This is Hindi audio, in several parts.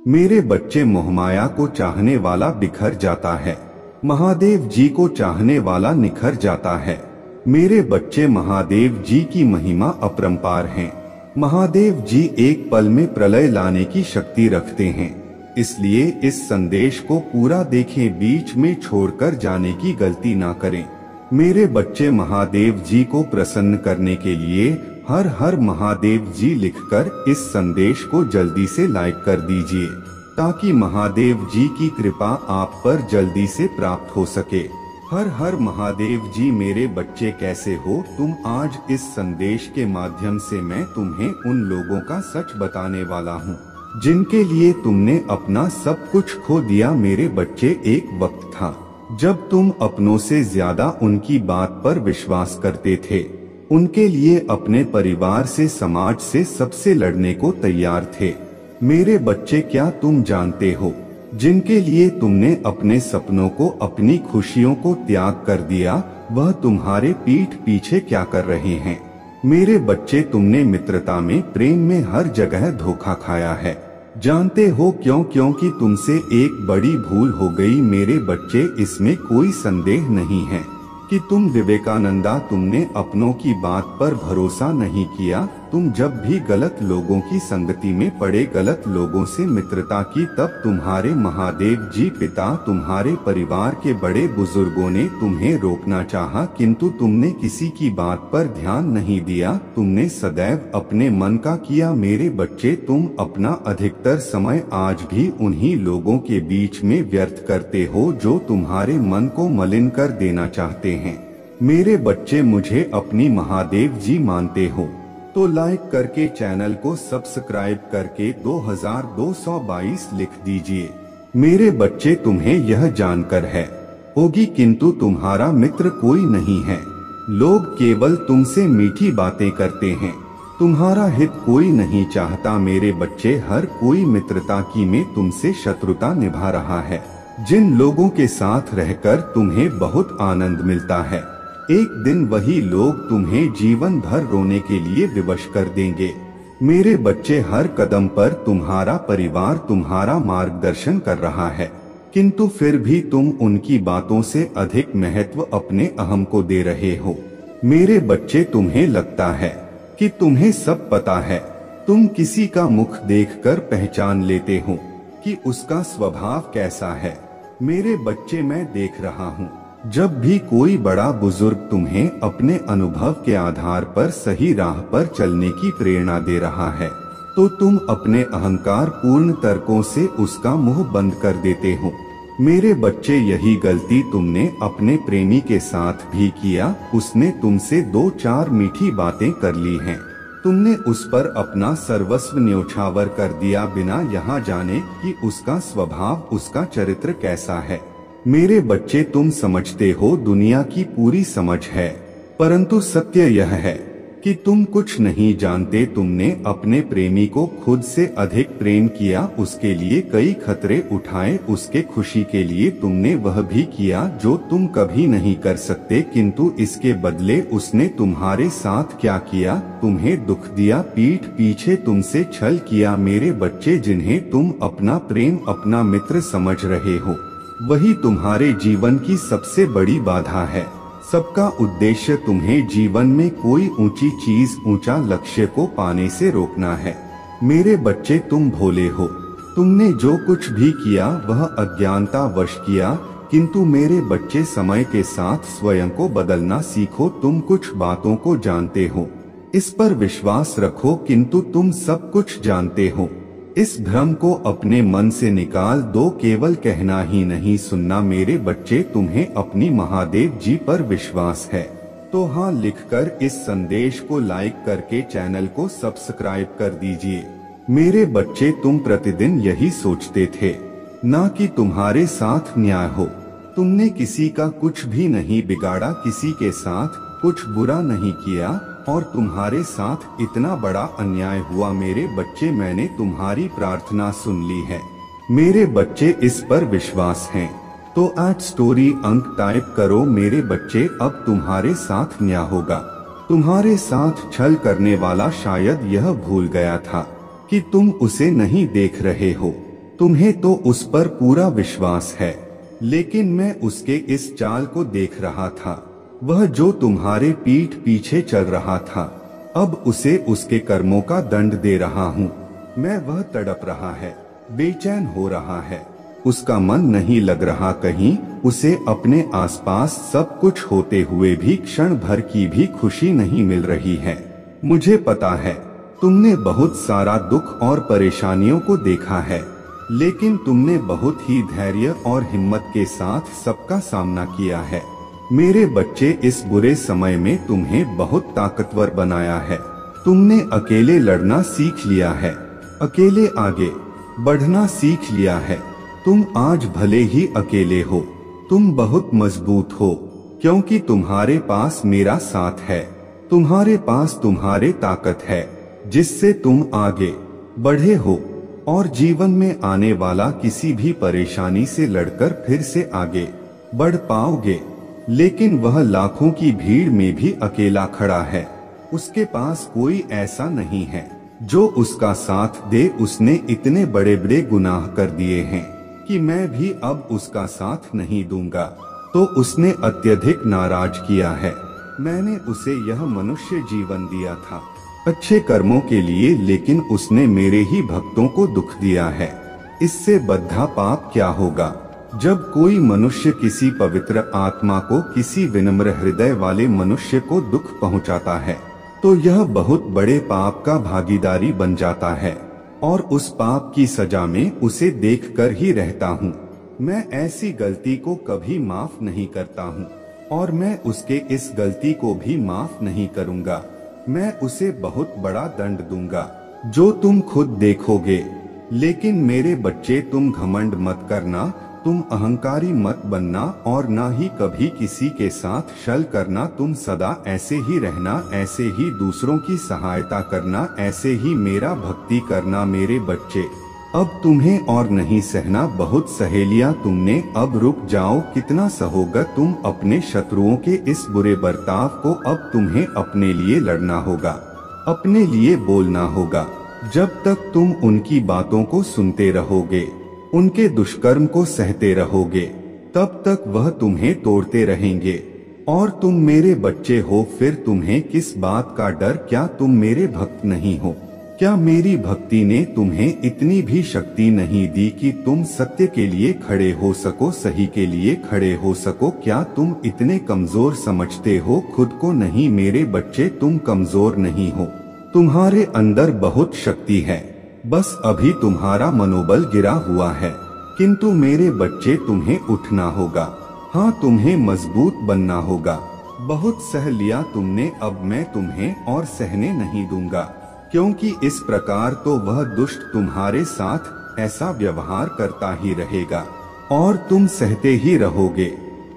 मेरे बच्चे मोहमाया को चाहने वाला बिखर जाता है, महादेव जी को चाहने वाला निखर जाता है। मेरे बच्चे महादेव जी की महिमा अपरंपार है। महादेव जी एक पल में प्रलय लाने की शक्ति रखते हैं, इसलिए इस संदेश को पूरा देखें, बीच में छोड़कर जाने की गलती ना करें। मेरे बच्चे महादेव जी को प्रसन्न करने के लिए हर हर महादेव जी लिखकर इस संदेश को जल्दी से लाइक कर दीजिए, ताकि महादेव जी की कृपा आप पर जल्दी से प्राप्त हो सके। हर हर महादेव जी। मेरे बच्चे कैसे हो तुम? आज इस संदेश के माध्यम से मैं तुम्हें उन लोगों का सच बताने वाला हूँ जिनके लिए तुमने अपना सब कुछ खो दिया। मेरे बच्चे, एक वक्त था जब तुम अपनों से ज्यादा उनकी बात पर विश्वास करते थे, उनके लिए अपने परिवार से, समाज से, सबसे लड़ने को तैयार थे। मेरे बच्चे, क्या तुम जानते हो जिनके लिए तुमने अपने सपनों को, अपनी खुशियों को त्याग कर दिया, वह तुम्हारे पीठ पीछे क्या कर रहे हैं? मेरे बच्चे, तुमने मित्रता में, प्रेम में हर जगह धोखा खाया है। जानते हो क्यों? क्योंकि तुमसे एक बड़ी भूल हो गई। मेरे बच्चे, इसमें कोई संदेह नहीं है कि तुम विवेकानंदा, तुमने अपनों की बात पर भरोसा नहीं किया। तुम जब भी गलत लोगों की संगति में पड़े, गलत लोगों से मित्रता की, तब तुम्हारे महादेव जी पिता, तुम्हारे परिवार के बड़े बुजुर्गों ने तुम्हें रोकना चाहा, किंतु तुमने किसी की बात पर ध्यान नहीं दिया। तुमने सदैव अपने मन का किया। मेरे बच्चे, तुम अपना अधिकतर समय आज भी उन्हीं लोगों के बीच में व्यर्थ करते हो जो तुम्हारे मन को मलिन कर देना चाहते हैं। मेरे बच्चे, मुझे अपनी महादेव जी मानते हो तो लाइक करके चैनल को सब्सक्राइब करके 2222 लिख दीजिए। मेरे बच्चे, तुम्हें यह जानकर है होगी, किंतु तुम्हारा मित्र कोई नहीं है। लोग केवल तुमसे मीठी बातें करते हैं, तुम्हारा हित कोई नहीं चाहता। मेरे बच्चे, हर कोई मित्रता की में तुमसे शत्रुता निभा रहा है। जिन लोगों के साथ रहकर तुम्हें बहुत आनंद मिलता है, एक दिन वही लोग तुम्हें जीवन भर रोने के लिए विवश कर देंगे। मेरे बच्चे, हर कदम पर तुम्हारा परिवार तुम्हारा मार्गदर्शन कर रहा है, किंतु फिर भी तुम उनकी बातों से अधिक महत्व अपने अहम को दे रहे हो। मेरे बच्चे, तुम्हें लगता है कि तुम्हें सब पता है। तुम किसी का मुख देखकर पहचान लेते हो कि उसका स्वभाव कैसा है। मेरे बच्चे, मैं देख रहा हूँ, जब भी कोई बड़ा बुजुर्ग तुम्हें अपने अनुभव के आधार पर सही राह पर चलने की प्रेरणा दे रहा है, तो तुम अपने अहंकार पूर्ण तर्कों से उसका मुंह बंद कर देते हो। मेरे बच्चे, यही गलती तुमने अपने प्रेमी के साथ भी किया। उसने तुमसे 2-4 मीठी बातें कर ली हैं, तुमने उस पर अपना सर्वस्व न्योछावर कर दिया, बिना यहाँ जाने कि उसका स्वभाव, उसका चरित्र कैसा है। मेरे बच्चे, तुम समझते हो दुनिया की पूरी समझ है, परंतु सत्य यह है कि तुम कुछ नहीं जानते। तुमने अपने प्रेमी को खुद से अधिक प्रेम किया, उसके लिए कई खतरे उठाए, उसके खुशी के लिए तुमने वह भी किया जो तुम कभी नहीं कर सकते, किंतु इसके बदले उसने तुम्हारे साथ क्या किया? तुम्हें दुख दिया, पीठ पीछे तुमसे छल किया। मेरे बच्चे, जिन्हें तुम अपना प्रेम, अपना मित्र समझ रहे हो, वही तुम्हारे जीवन की सबसे बड़ी बाधा है। सबका उद्देश्य तुम्हें जीवन में कोई ऊंची चीज, ऊंचा लक्ष्य को पाने से रोकना है। मेरे बच्चे, तुम भोले हो। तुमने जो कुछ भी किया वह अज्ञानता वश किया, किंतु मेरे बच्चे, समय के साथ स्वयं को बदलना सीखो। तुम कुछ बातों को जानते हो, इस पर विश्वास रखो, किंतु तुम सब कुछ जानते हो। इस भ्रम को अपने मन से निकाल दो, केवल कहना ही नहीं, सुनना। मेरे बच्चे, तुम्हें अपनी महादेव जी पर विश्वास है तो हाँ लिखकर इस संदेश को लाइक करके चैनल को सब्सक्राइब कर दीजिए। मेरे बच्चे, तुम प्रतिदिन यही सोचते थे ना कि तुम्हारे साथ न्याय हो। तुमने किसी का कुछ भी नहीं बिगाड़ा, किसी के साथ कुछ बुरा नहीं किया, और तुम्हारे साथ इतना बड़ा अन्याय हुआ। मेरे बच्चे, मैंने तुम्हारी प्रार्थना सुन ली है। मेरे बच्चे, इस पर विश्वास है तो @story अंक टाइप करो। मेरे बच्चे, अब तुम्हारे साथ न्याय होगा। तुम्हारे साथ छल करने वाला शायद यह भूल गया था कि तुम उसे नहीं देख रहे हो। तुम्हें तो उस पर पूरा विश्वास है, लेकिन मैं उसके इस चाल को देख रहा था। वह जो तुम्हारे पीठ पीछे चल रहा था, अब उसे उसके कर्मों का दंड दे रहा हूँ। मैं वह तड़प रहा है, बेचैन हो रहा है, उसका मन नहीं लग रहा कहीं, उसे अपने आसपास सब कुछ होते हुए भी क्षण भर की भी खुशी नहीं मिल रही है। मुझे पता है तुमने बहुत सारा दुख और परेशानियों को देखा है, लेकिन तुमने बहुत ही धैर्य और हिम्मत के साथ सबका सामना किया है। मेरे बच्चे, इस बुरे समय में तुम्हें बहुत ताकतवर बनाया है। तुमने अकेले लड़ना सीख लिया है, अकेले आगे बढ़ना सीख लिया है। तुम आज भले ही अकेले हो, तुम बहुत मजबूत हो, क्योंकि तुम्हारे पास मेरा साथ है। तुम्हारे पास तुम्हारी ताकत है, जिससे तुम आगे बढ़े हो और जीवन में आने वाला किसी भी परेशानी से लड़कर फिर से आगे बढ़ पाओगे। लेकिन वह लाखों की भीड़ में भी अकेला खड़ा है, उसके पास कोई ऐसा नहीं है जो उसका साथ दे। उसने इतने बड़े बड़े गुनाह कर दिए हैं कि मैं भी अब उसका साथ नहीं दूंगा। तो उसने अत्यधिक नाराज किया है। मैंने उसे यह मनुष्य जीवन दिया था अच्छे कर्मों के लिए, लेकिन उसने मेरे ही भक्तों को दुख दिया है। इससे बद्धा पाप क्या होगा। जब कोई मनुष्य किसी पवित्र आत्मा को, किसी विनम्र हृदय वाले मनुष्य को दुख पहुंचाता है, तो यह बहुत बड़े पाप का भागीदारी बन जाता है और उस पाप की सजा में उसे देखकर ही रहता हूँ। मैं ऐसी गलती को कभी माफ नहीं करता हूँ और मैं उसके इस गलती को भी माफ नहीं करूँगा। मैं उसे बहुत बड़ा दंड दूंगा, जो तुम खुद देखोगे। लेकिन मेरे बच्चे, तुम घमंड मत करना, तुम अहंकारी मत बनना और ना ही कभी किसी के साथ छल करना। तुम सदा ऐसे ही रहना, ऐसे ही दूसरों की सहायता करना, ऐसे ही मेरा भक्ति करना। मेरे बच्चे, अब तुम्हें और नहीं सहना, बहुत सहेलियां तुमने, अब रुक जाओ। कितना सहोगा तुम अपने शत्रुओं के इस बुरे बर्ताव को। अब तुम्हें अपने लिए लड़ना होगा, अपने लिए बोलना होगा। जब तक तुम उनकी बातों को सुनते रहोगे, उनके दुष्कर्म को सहते रहोगे, तब तक वह तुम्हें तोड़ते रहेंगे। और तुम मेरे बच्चे हो, फिर तुम्हें किस बात का डर। क्या तुम मेरे भक्त नहीं हो? क्या मेरी भक्ति ने तुम्हें इतनी भी शक्ति नहीं दी कि तुम सत्य के लिए खड़े हो सको, सही के लिए खड़े हो सको? क्या तुम इतने कमजोर समझते हो खुद को? नहीं मेरे बच्चे, तुम कमजोर नहीं हो, तुम्हारे अंदर बहुत शक्ति है, बस अभी तुम्हारा मनोबल गिरा हुआ है। किंतु मेरे बच्चे, तुम्हें उठना होगा, हाँ तुम्हें मजबूत बनना होगा। बहुत सह लिया तुमने, अब मैं तुम्हें और सहने नहीं दूंगा, क्योंकि इस प्रकार तो वह दुष्ट तुम्हारे साथ ऐसा व्यवहार करता ही रहेगा और तुम सहते ही रहोगे।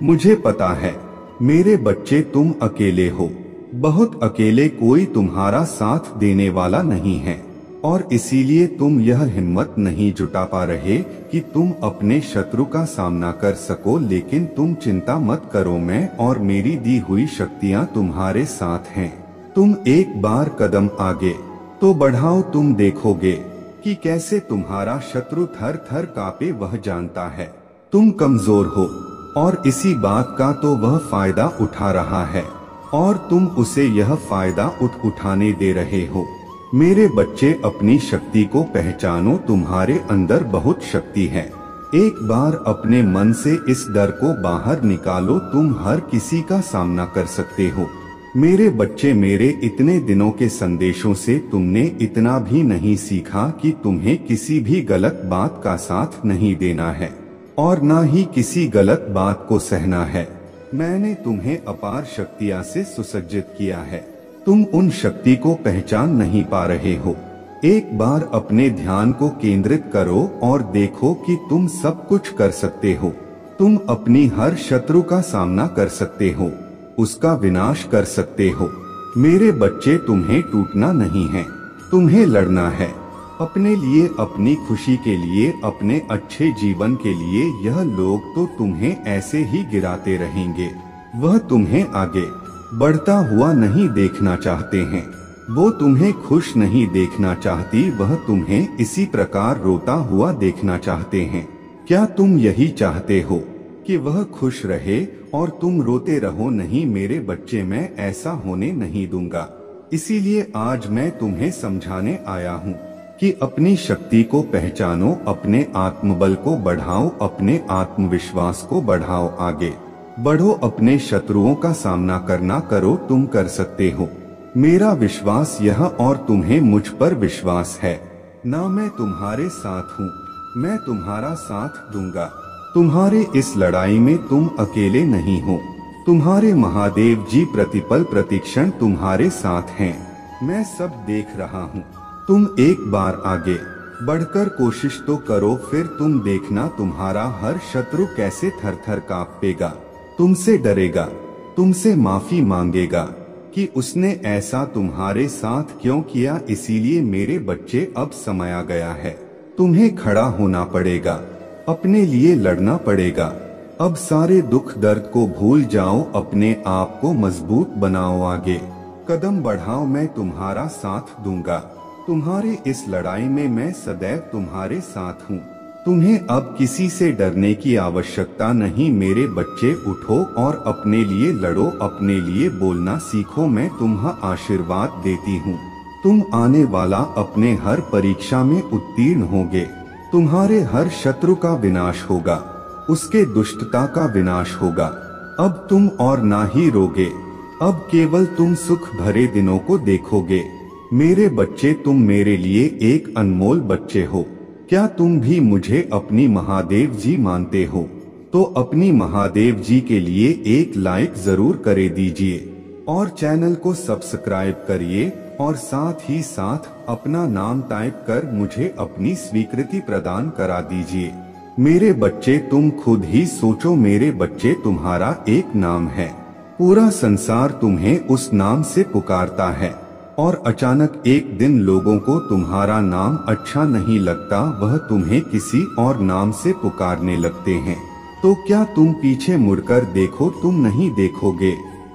मुझे पता है मेरे बच्चे, तुम अकेले हो, बहुत अकेले, कोई तुम्हारा साथ देने वाला नहीं है और इसीलिए तुम यह हिम्मत नहीं जुटा पा रहे कि तुम अपने शत्रु का सामना कर सको। लेकिन तुम चिंता मत करो, मैं और मेरी दी हुई शक्तियाँ तुम्हारे साथ हैं। तुम एक बार कदम आगे तो बढ़ाओ, तुम देखोगे कि कैसे तुम्हारा शत्रु थर थर कांपे। वह जानता है तुम कमजोर हो और इसी बात का तो वह फायदा उठा रहा है और तुम उसे यह फायदा उठाने दे रहे हो। मेरे बच्चे, अपनी शक्ति को पहचानो, तुम्हारे अंदर बहुत शक्ति है। एक बार अपने मन से इस डर को बाहर निकालो, तुम हर किसी का सामना कर सकते हो। मेरे बच्चे, मेरे इतने दिनों के संदेशों से तुमने इतना भी नहीं सीखा कि तुम्हें किसी भी गलत बात का साथ नहीं देना है और ना ही किसी गलत बात को सहना है। मैंने तुम्हें अपार शक्तियां से सुसज्जित किया है, तुम उन शक्ति को पहचान नहीं पा रहे हो। एक बार अपने ध्यान को केंद्रित करो और देखो कि तुम सब कुछ कर सकते हो। तुम अपनी हर शत्रु का सामना कर सकते हो, उसका विनाश कर सकते हो। मेरे बच्चे, तुम्हें टूटना नहीं है, तुम्हें लड़ना है अपने लिए, अपनी खुशी के लिए, अपने अच्छे जीवन के लिए। यह लोग तो तुम्हें ऐसे ही गिराते रहेंगे, वह तुम्हें आगे बढ़ता हुआ नहीं देखना चाहते हैं। वो तुम्हें खुश नहीं देखना चाहती, वह तुम्हें इसी प्रकार रोता हुआ देखना चाहते हैं। क्या तुम यही चाहते हो कि वह खुश रहे और तुम रोते रहो? नहीं मेरे बच्चे, मैं ऐसा होने नहीं दूंगा। इसीलिए आज मैं तुम्हें समझाने आया हूँ कि अपनी शक्ति को पहचानो, अपने आत्मबल को बढ़ाओ, अपने आत्मविश्वास को बढ़ाओ, आगे बढ़ो, अपने शत्रुओं का सामना करना करो, तुम कर सकते हो। मेरा विश्वास यह और तुम्हें मुझ पर विश्वास है ना। मैं तुम्हारे साथ हूँ, मैं तुम्हारा साथ दूंगा। तुम्हारे इस लड़ाई में तुम अकेले नहीं हो। तुम्हारे महादेव जी प्रतिपल प्रतिक्षण तुम्हारे साथ हैं। मैं सब देख रहा हूँ। तुम एक बार आगे बढ़कर कोशिश तो करो, फिर तुम देखना तुम्हारा हर शत्रु कैसे थर-थर कांपेगा, तुमसे डरेगा, तुमसे माफी मांगेगा कि उसने ऐसा तुम्हारे साथ क्यों किया। इसीलिए मेरे बच्चे, अब समय आ गया है, तुम्हें खड़ा होना पड़ेगा, अपने लिए लड़ना पड़ेगा। अब सारे दुख दर्द को भूल जाओ, अपने आप को मजबूत बनाओ, आगे कदम बढ़ाओ, मैं तुम्हारा साथ दूंगा। तुम्हारे इस लड़ाई में मैं सदैव तुम्हारे साथ हूँ। तुम्हें अब किसी से डरने की आवश्यकता नहीं। मेरे बच्चे, उठो और अपने लिए लड़ो, अपने लिए बोलना सीखो। मैं तुम्हें आशीर्वाद देती हूँ। तुम आने वाला अपने हर परीक्षा में उत्तीर्ण होगे। तुम्हारे हर शत्रु का विनाश होगा, उसके दुष्टता का विनाश होगा। अब तुम और ना ही रोगे, अब केवल तुम सुख भरे दिनों को देखोगे। मेरे बच्चे, तुम मेरे लिए एक अनमोल बच्चे हो। क्या तुम भी मुझे अपनी महादेव जी मानते हो? तो अपनी महादेव जी के लिए एक लाइक जरूर करे दीजिए और चैनल को सब्सक्राइब करिए और साथ ही साथ अपना नाम टाइप कर मुझे अपनी स्वीकृति प्रदान करा दीजिए। मेरे बच्चे, तुम खुद ही सोचो, मेरे बच्चे, तुम्हारा एक नाम है, पूरा संसार तुम्हें उस नाम से पुकारता है और अचानक एक दिन लोगों को तुम्हारा नाम अच्छा नहीं लगता, वह तुम्हें किसी और नाम से पुकारने लगते हैं। तो क्या तुम पीछे मुड़कर देखो? तुम नहीं देखोगे,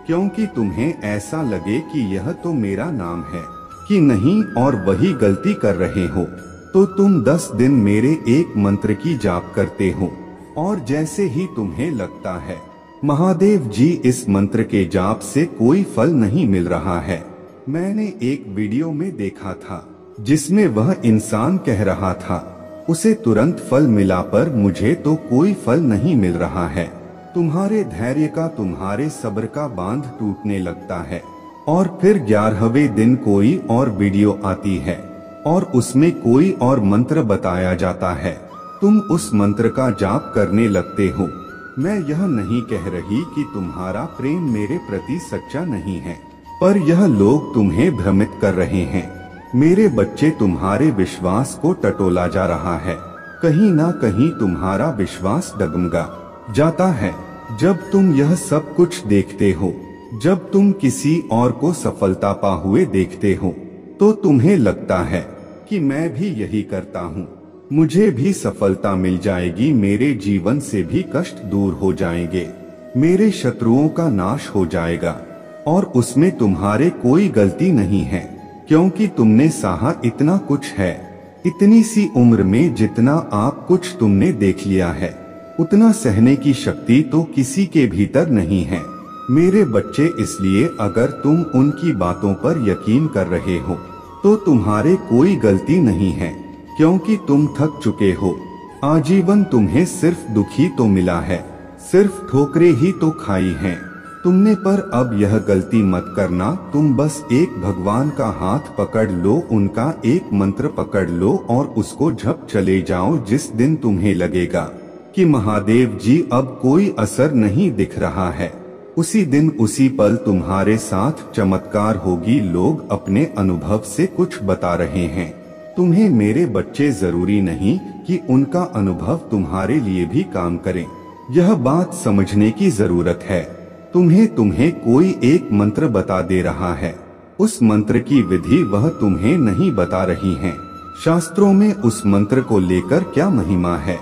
क्योंकि तुम्हें ऐसा लगे कि यह तो मेरा नाम है कि नहीं, और वही गलती कर रहे हो। तो तुम 10 दिन मेरे एक मंत्र की जाप करते हो और जैसे ही तुम्हें लगता है महादेव जी इस मंत्र के जाप से कोई फल नहीं मिल रहा है, मैंने एक वीडियो में देखा था जिसमें वह इंसान कह रहा था उसे तुरंत फल मिला, पर मुझे तो कोई फल नहीं मिल रहा है। तुम्हारे धैर्य का, तुम्हारे सब्र का बांध टूटने लगता है और फिर 11वें दिन कोई और वीडियो आती है और उसमें कोई और मंत्र बताया जाता है। तुम उस मंत्र का जाप करने लगते हो। मैं यह नहीं कह रही कि तुम्हारा प्रेम मेरे प्रति सच्चा नहीं है, पर यह लोग तुम्हें भ्रमित कर रहे हैं। मेरे बच्चे, तुम्हारे विश्वास को टटोला जा रहा है। कहीं ना कहीं तुम्हारा विश्वास डगमगा जाता है जब तुम यह सब कुछ देखते हो। जब तुम किसी और को सफलता पा हुए देखते हो तो तुम्हें लगता है कि मैं भी यही करता हूँ, मुझे भी सफलता मिल जाएगी, मेरे जीवन से भी कष्ट दूर हो जाएंगे, मेरे शत्रुओं का नाश हो जाएगा। और उसमें तुम्हारे कोई गलती नहीं है, क्योंकि तुमने सहा इतना कुछ है। इतनी सी उम्र में जितना आप कुछ तुमने देख लिया है, उतना सहने की शक्ति तो किसी के भीतर नहीं है। मेरे बच्चे, इसलिए अगर तुम उनकी बातों पर यकीन कर रहे हो तो तुम्हारे कोई गलती नहीं है, क्योंकि तुम थक चुके हो। आजीवन तुम्हें सिर्फ दुखी तो मिला है, सिर्फ ठोकरें ही तो खाई हैं तुमने। पर अब यह गलती मत करना। तुम बस एक भगवान का हाथ पकड़ लो, उनका एक मंत्र पकड़ लो और उसको झप चले जाओ। जिस दिन तुम्हें लगेगा कि महादेव जी अब कोई असर नहीं दिख रहा है, उसी दिन उसी पल तुम्हारे साथ चमत्कार होगी। लोग अपने अनुभव से कुछ बता रहे हैं तुम्हें। मेरे बच्चे, जरूरी नहीं कि उनका अनुभव तुम्हारे लिए भी काम करे, यह बात समझने की जरूरत है। तुम्हें कोई एक मंत्र बता दे रहा है, उस मंत्र की विधि वह तुम्हें नहीं बता रही है। शास्त्रों में उस मंत्र को लेकर क्या महिमा है,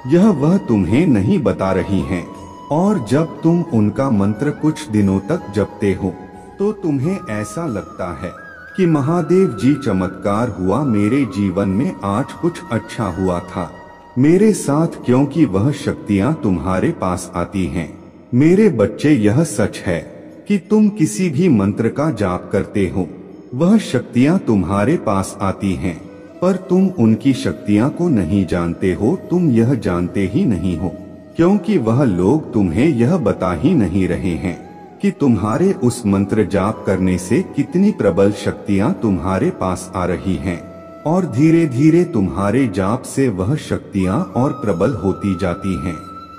यह वह तुम्हें नहीं बता रही हैं। और जब तुम उनका मंत्र कुछ दिनों तक जपते हो तो तुम्हें ऐसा लगता है कि महादेव जी चमत्कार हुआ, मेरे जीवन में आज कुछ अच्छा हुआ था मेरे साथ, क्योंकि वह शक्तियां तुम्हारे पास आती हैं। मेरे बच्चे, यह सच है कि तुम किसी भी मंत्र का जाप करते हो, वह शक्तियां तुम्हारे पास आती हैं, पर तुम उनकी शक्तियां को नहीं जानते हो। तुम यह जानते ही नहीं हो क्योंकि वह लोग तुम्हें यह बता ही नहीं रहे हैं कि तुम्हारे उस मंत्र जाप करने से कितनी प्रबल शक्तियां तुम्हारे पास आ रही हैं, और धीरे धीरे तुम्हारे जाप से वह शक्तियां और प्रबल होती जाती हैं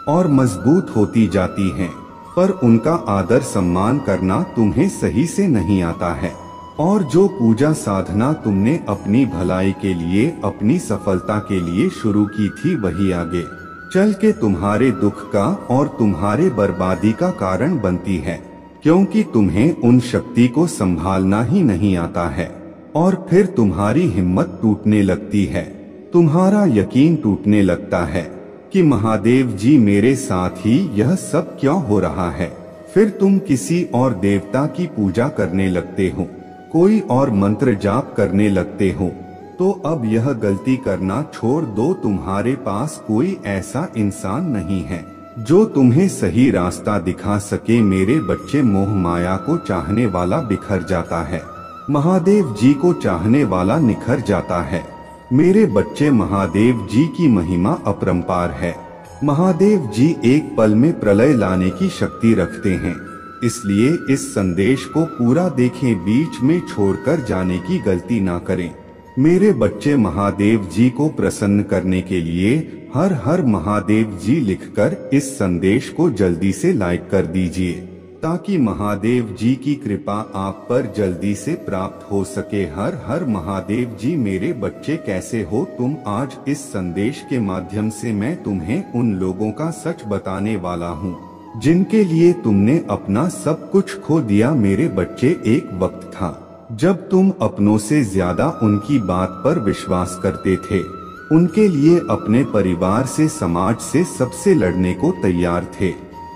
और मजबूत होती जाती हैं, पर उनका आदर सम्मान करना तुम्हें सही से नहीं आता है। और जो पूजा साधना तुमने अपनी भलाई के लिए, अपनी सफलता के लिए शुरू की थी, वही आगे चल के तुम्हारे दुख का और तुम्हारे बर्बादी का कारण बनती है, क्योंकि तुम्हें उन शक्ति को संभालना ही नहीं आता है। और फिर तुम्हारी हिम्मत टूटने लगती है, तुम्हारा यकीन टूटने लगता है कि महादेव जी मेरे साथ ही यह सब क्यों हो रहा है। फिर तुम किसी और देवता की पूजा करने लगते हो, कोई और मंत्र जाप करने लगते हो। तो अब यह गलती करना छोड़ दो। तुम्हारे पास कोई ऐसा इंसान नहीं है जो तुम्हें सही रास्ता दिखा सके। मेरे बच्चे, मोह माया को चाहने वाला बिखर जाता है, महादेव जी को चाहने वाला निखर जाता है। मेरे बच्चे, महादेव जी की महिमा अपरंपार है। महादेव जी एक पल में प्रलय लाने की शक्ति रखते हैं, इसलिए इस संदेश को पूरा देखें, बीच में छोड़कर जाने की गलती ना करें। मेरे बच्चे, महादेव जी को प्रसन्न करने के लिए हर हर महादेव जी लिखकर इस संदेश को जल्दी से लाइक कर दीजिए, ताकि महादेव जी की कृपा आप पर जल्दी से प्राप्त हो सके। हर हर महादेव जी। मेरे बच्चे, कैसे हो तुम? आज इस संदेश के माध्यम से मैं तुम्हें उन लोगों का सच बताने वाला हूँ जिनके लिए तुमने अपना सब कुछ खो दिया। मेरे बच्चे, एक वक्त था जब तुम अपनों से ज्यादा उनकी बात पर विश्वास करते थे, उनके लिए अपने परिवार से, समाज से, सबसे लड़ने को तैयार थे।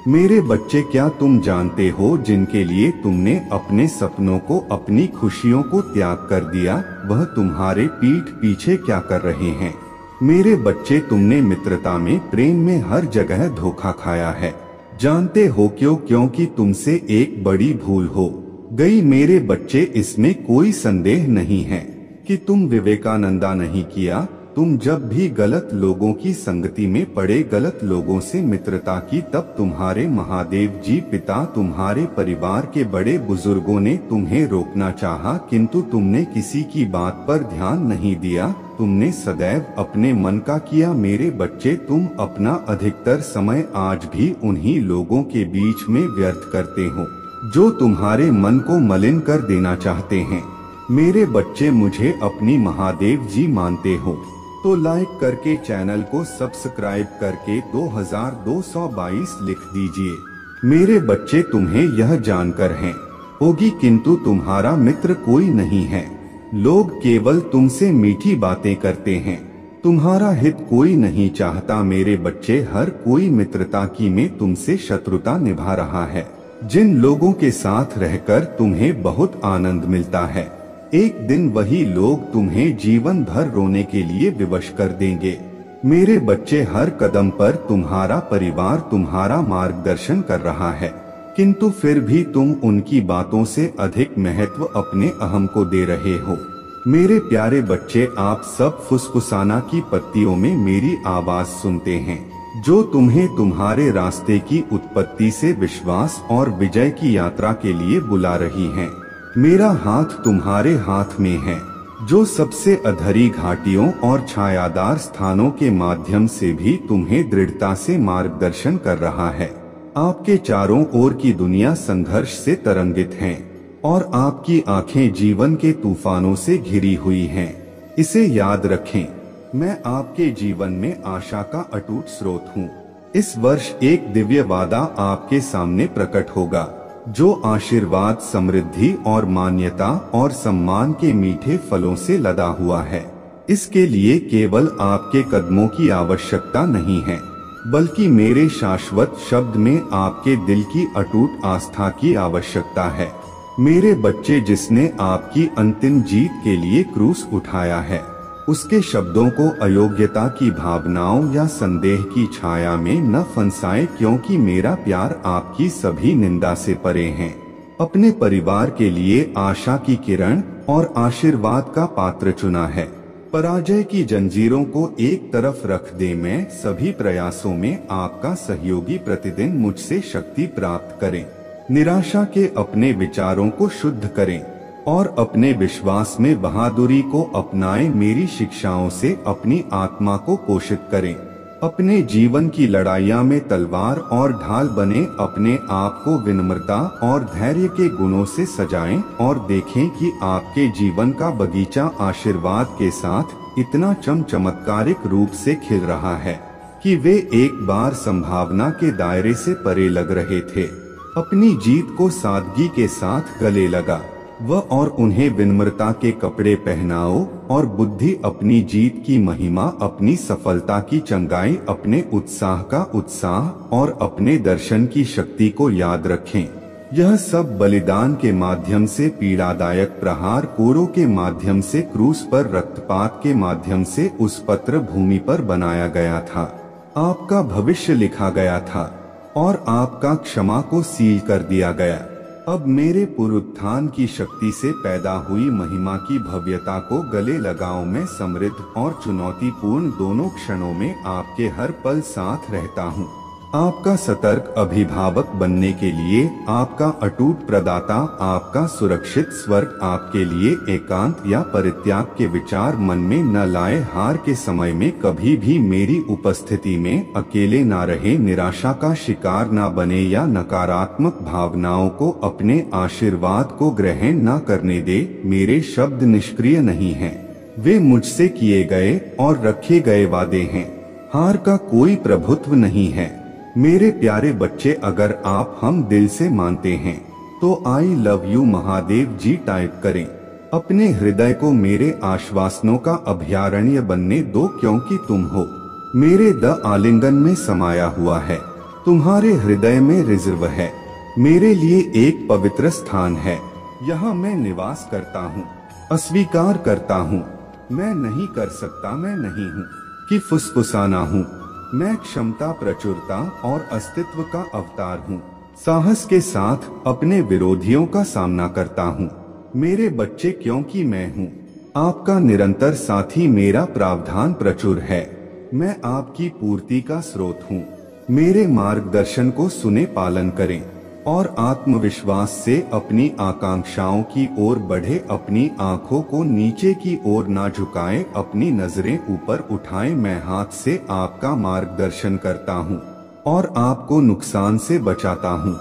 मेरे बच्चे, क्या तुम जानते हो जिनके लिए तुमने अपने सपनों को, अपनी खुशियों को त्याग कर दिया, वह तुम्हारे पीठ पीछे क्या कर रहे हैं? मेरे बच्चे, तुमने मित्रता में, प्रेम में, हर जगह धोखा खाया है। जानते हो क्यों? क्योंकि तुमसे एक बड़ी भूल हो गई। मेरे बच्चे, इसमें कोई संदेह नहीं है कि तुम विवेकानंदा नहीं किया। तुम जब भी गलत लोगों की संगति में पड़े, गलत लोगों से मित्रता की, तब तुम्हारे महादेव जी पिता, तुम्हारे परिवार के बड़े बुजुर्गों ने तुम्हें रोकना चाहा, किंतु तुमने किसी की बात पर ध्यान नहीं दिया। तुमने सदैव अपने मन का किया। मेरे बच्चे, तुम अपना अधिकतर समय आज भी उन्हीं लोगों के बीच में व्यर्थ करते हो जो तुम्हारे मन को मलिन कर देना चाहते हैं। मेरे बच्चे, मुझे अपनी महादेव जी मानते हो तो लाइक करके चैनल को सब्सक्राइब करके 2222 लिख दीजिए। मेरे बच्चे, तुम्हें यह जानकर है होगी, किंतु तुम्हारा मित्र कोई नहीं है। लोग केवल तुमसे मीठी बातें करते हैं, तुम्हारा हित कोई नहीं चाहता। मेरे बच्चे, हर कोई मित्रता की में तुमसे शत्रुता निभा रहा है। जिन लोगों के साथ रहकर तुम्हें बहुत आनंद मिलता है, एक दिन वही लोग तुम्हें जीवन भर रोने के लिए विवश कर देंगे। मेरे बच्चे, हर कदम पर तुम्हारा परिवार तुम्हारा मार्गदर्शन कर रहा है, किंतु फिर भी तुम उनकी बातों से अधिक महत्व अपने अहम को दे रहे हो। मेरे प्यारे बच्चे, आप सब फुसफुसाना की पत्तियों में मेरी आवाज सुनते हैं, जो तुम्हें तुम्हारे रास्ते की उत्पत्ति से विश्वास और विजय की यात्रा के लिए बुला रही हैं। मेरा हाथ तुम्हारे हाथ में है, जो सबसे अधरी घाटियों और छायादार स्थानों के माध्यम से भी तुम्हें दृढ़ता से मार्गदर्शन कर रहा है। आपके चारों ओर की दुनिया संघर्ष से तरंगित है और आपकी आंखें जीवन के तूफानों से घिरी हुई हैं। इसे याद रखें, मैं आपके जीवन में आशा का अटूट स्रोत हूँ। इस वर्ष एक दिव्य वादा आपके सामने प्रकट होगा, जो आशीर्वाद, समृद्धि और मान्यता और सम्मान के मीठे फलों से लदा हुआ है। इसके लिए केवल आपके कदमों की आवश्यकता नहीं है, बल्कि मेरे शाश्वत शब्द में आपके दिल की अटूट आस्था की आवश्यकता है। मेरे बच्चे, जिसने आपकी अंतिम जीत के लिए क्रूस उठाया है, उसके शब्दों को अयोग्यता की भावनाओं या संदेह की छाया में न फंसाएं, क्योंकि मेरा प्यार आपकी सभी निंदा से परे है। अपने परिवार के लिए आशा की किरण और आशीर्वाद का पात्र चुना है। पराजय की जंजीरों को एक तरफ रख दे, मैं सभी प्रयासों में आपका सहयोगी, प्रतिदिन मुझसे शक्ति प्राप्त करें। निराशा के अपने विचारों को शुद्ध करें और अपने विश्वास में बहादुरी को अपनाएं। मेरी शिक्षाओं से अपनी आत्मा को पोषित करें। अपने जीवन की लड़ाइयाँ में तलवार और ढाल बने। अपने आप को विनम्रता और धैर्य के गुणों से सजाएं और देखें कि आपके जीवन का बगीचा आशीर्वाद के साथ इतना चमत्कारिक रूप से खिल रहा है कि वे एक बार संभावना के दायरे से परे लग रहे थे। अपनी जीत को सादगी के साथ गले लगा वह और उन्हें विनम्रता के कपड़े पहनाओ और बुद्धि अपनी जीत की महिमा, अपनी सफलता की चंगाई, अपने उत्साह का उत्साह और अपने दर्शन की शक्ति को याद रखें। यह सब बलिदान के माध्यम से, पीड़ादायक प्रहार, कोरों के माध्यम से, क्रूस पर रक्तपात के माध्यम से उस पत्र भूमि पर बनाया गया था। आपका भविष्य लिखा गया था और आपका क्षमा को सील कर दिया गया। अब मेरे पुनरुत्थान की शक्ति से पैदा हुई महिमा की भव्यता को गले लगाओ। मैं समृद्ध और चुनौतीपूर्ण दोनों क्षणों में आपके हर पल साथ रहता हूँ। आपका सतर्क अभिभावक बनने के लिए, आपका अटूट प्रदाता, आपका सुरक्षित स्वर्ग आपके लिए एकांत या परित्याग के विचार मन में न लाए। हार के समय में कभी भी मेरी उपस्थिति में अकेले ना रहे। निराशा का शिकार ना बने या नकारात्मक भावनाओं को अपने आशीर्वाद को ग्रहण न करने दे। मेरे शब्द निष्क्रिय नहीं हैं, वे मुझसे किए गए और रखे गए वादे हैं। हार का कोई प्रभुत्व नहीं है। मेरे प्यारे बच्चे, अगर आप हम दिल से मानते हैं तो I love you Mahadev ji type करें। अपने हृदय को मेरे आश्वासनों का अभयारण्य बनने दो, क्योंकि तुम हो मेरे द आलिंगन में समाया हुआ है। तुम्हारे हृदय में रिजर्व है, मेरे लिए एक पवित्र स्थान है। यहाँ मैं निवास करता हूँ, अस्वीकार करता हूँ। मैं नहीं कर सकता, मैं नहीं हूँ कि फुसफुसाना हूँ। मैं क्षमता, प्रचुरता और अस्तित्व का अवतार हूँ। साहस के साथ अपने विरोधियों का सामना करता हूँ मेरे बच्चे, क्योंकि मैं हूँ आपका निरंतर साथी। मेरा प्रावधान प्रचुर है, मैं आपकी पूर्ति का स्रोत हूँ। मेरे मार्गदर्शन को सुने, पालन करें और आत्मविश्वास से अपनी आकांक्षाओं की ओर बढ़े। अपनी आंखों को नीचे की ओर ना झुकाएं, अपनी नजरें ऊपर उठाएं। मैं हाथ से आपका मार्गदर्शन करता हूँ और आपको नुकसान से बचाता हूँ।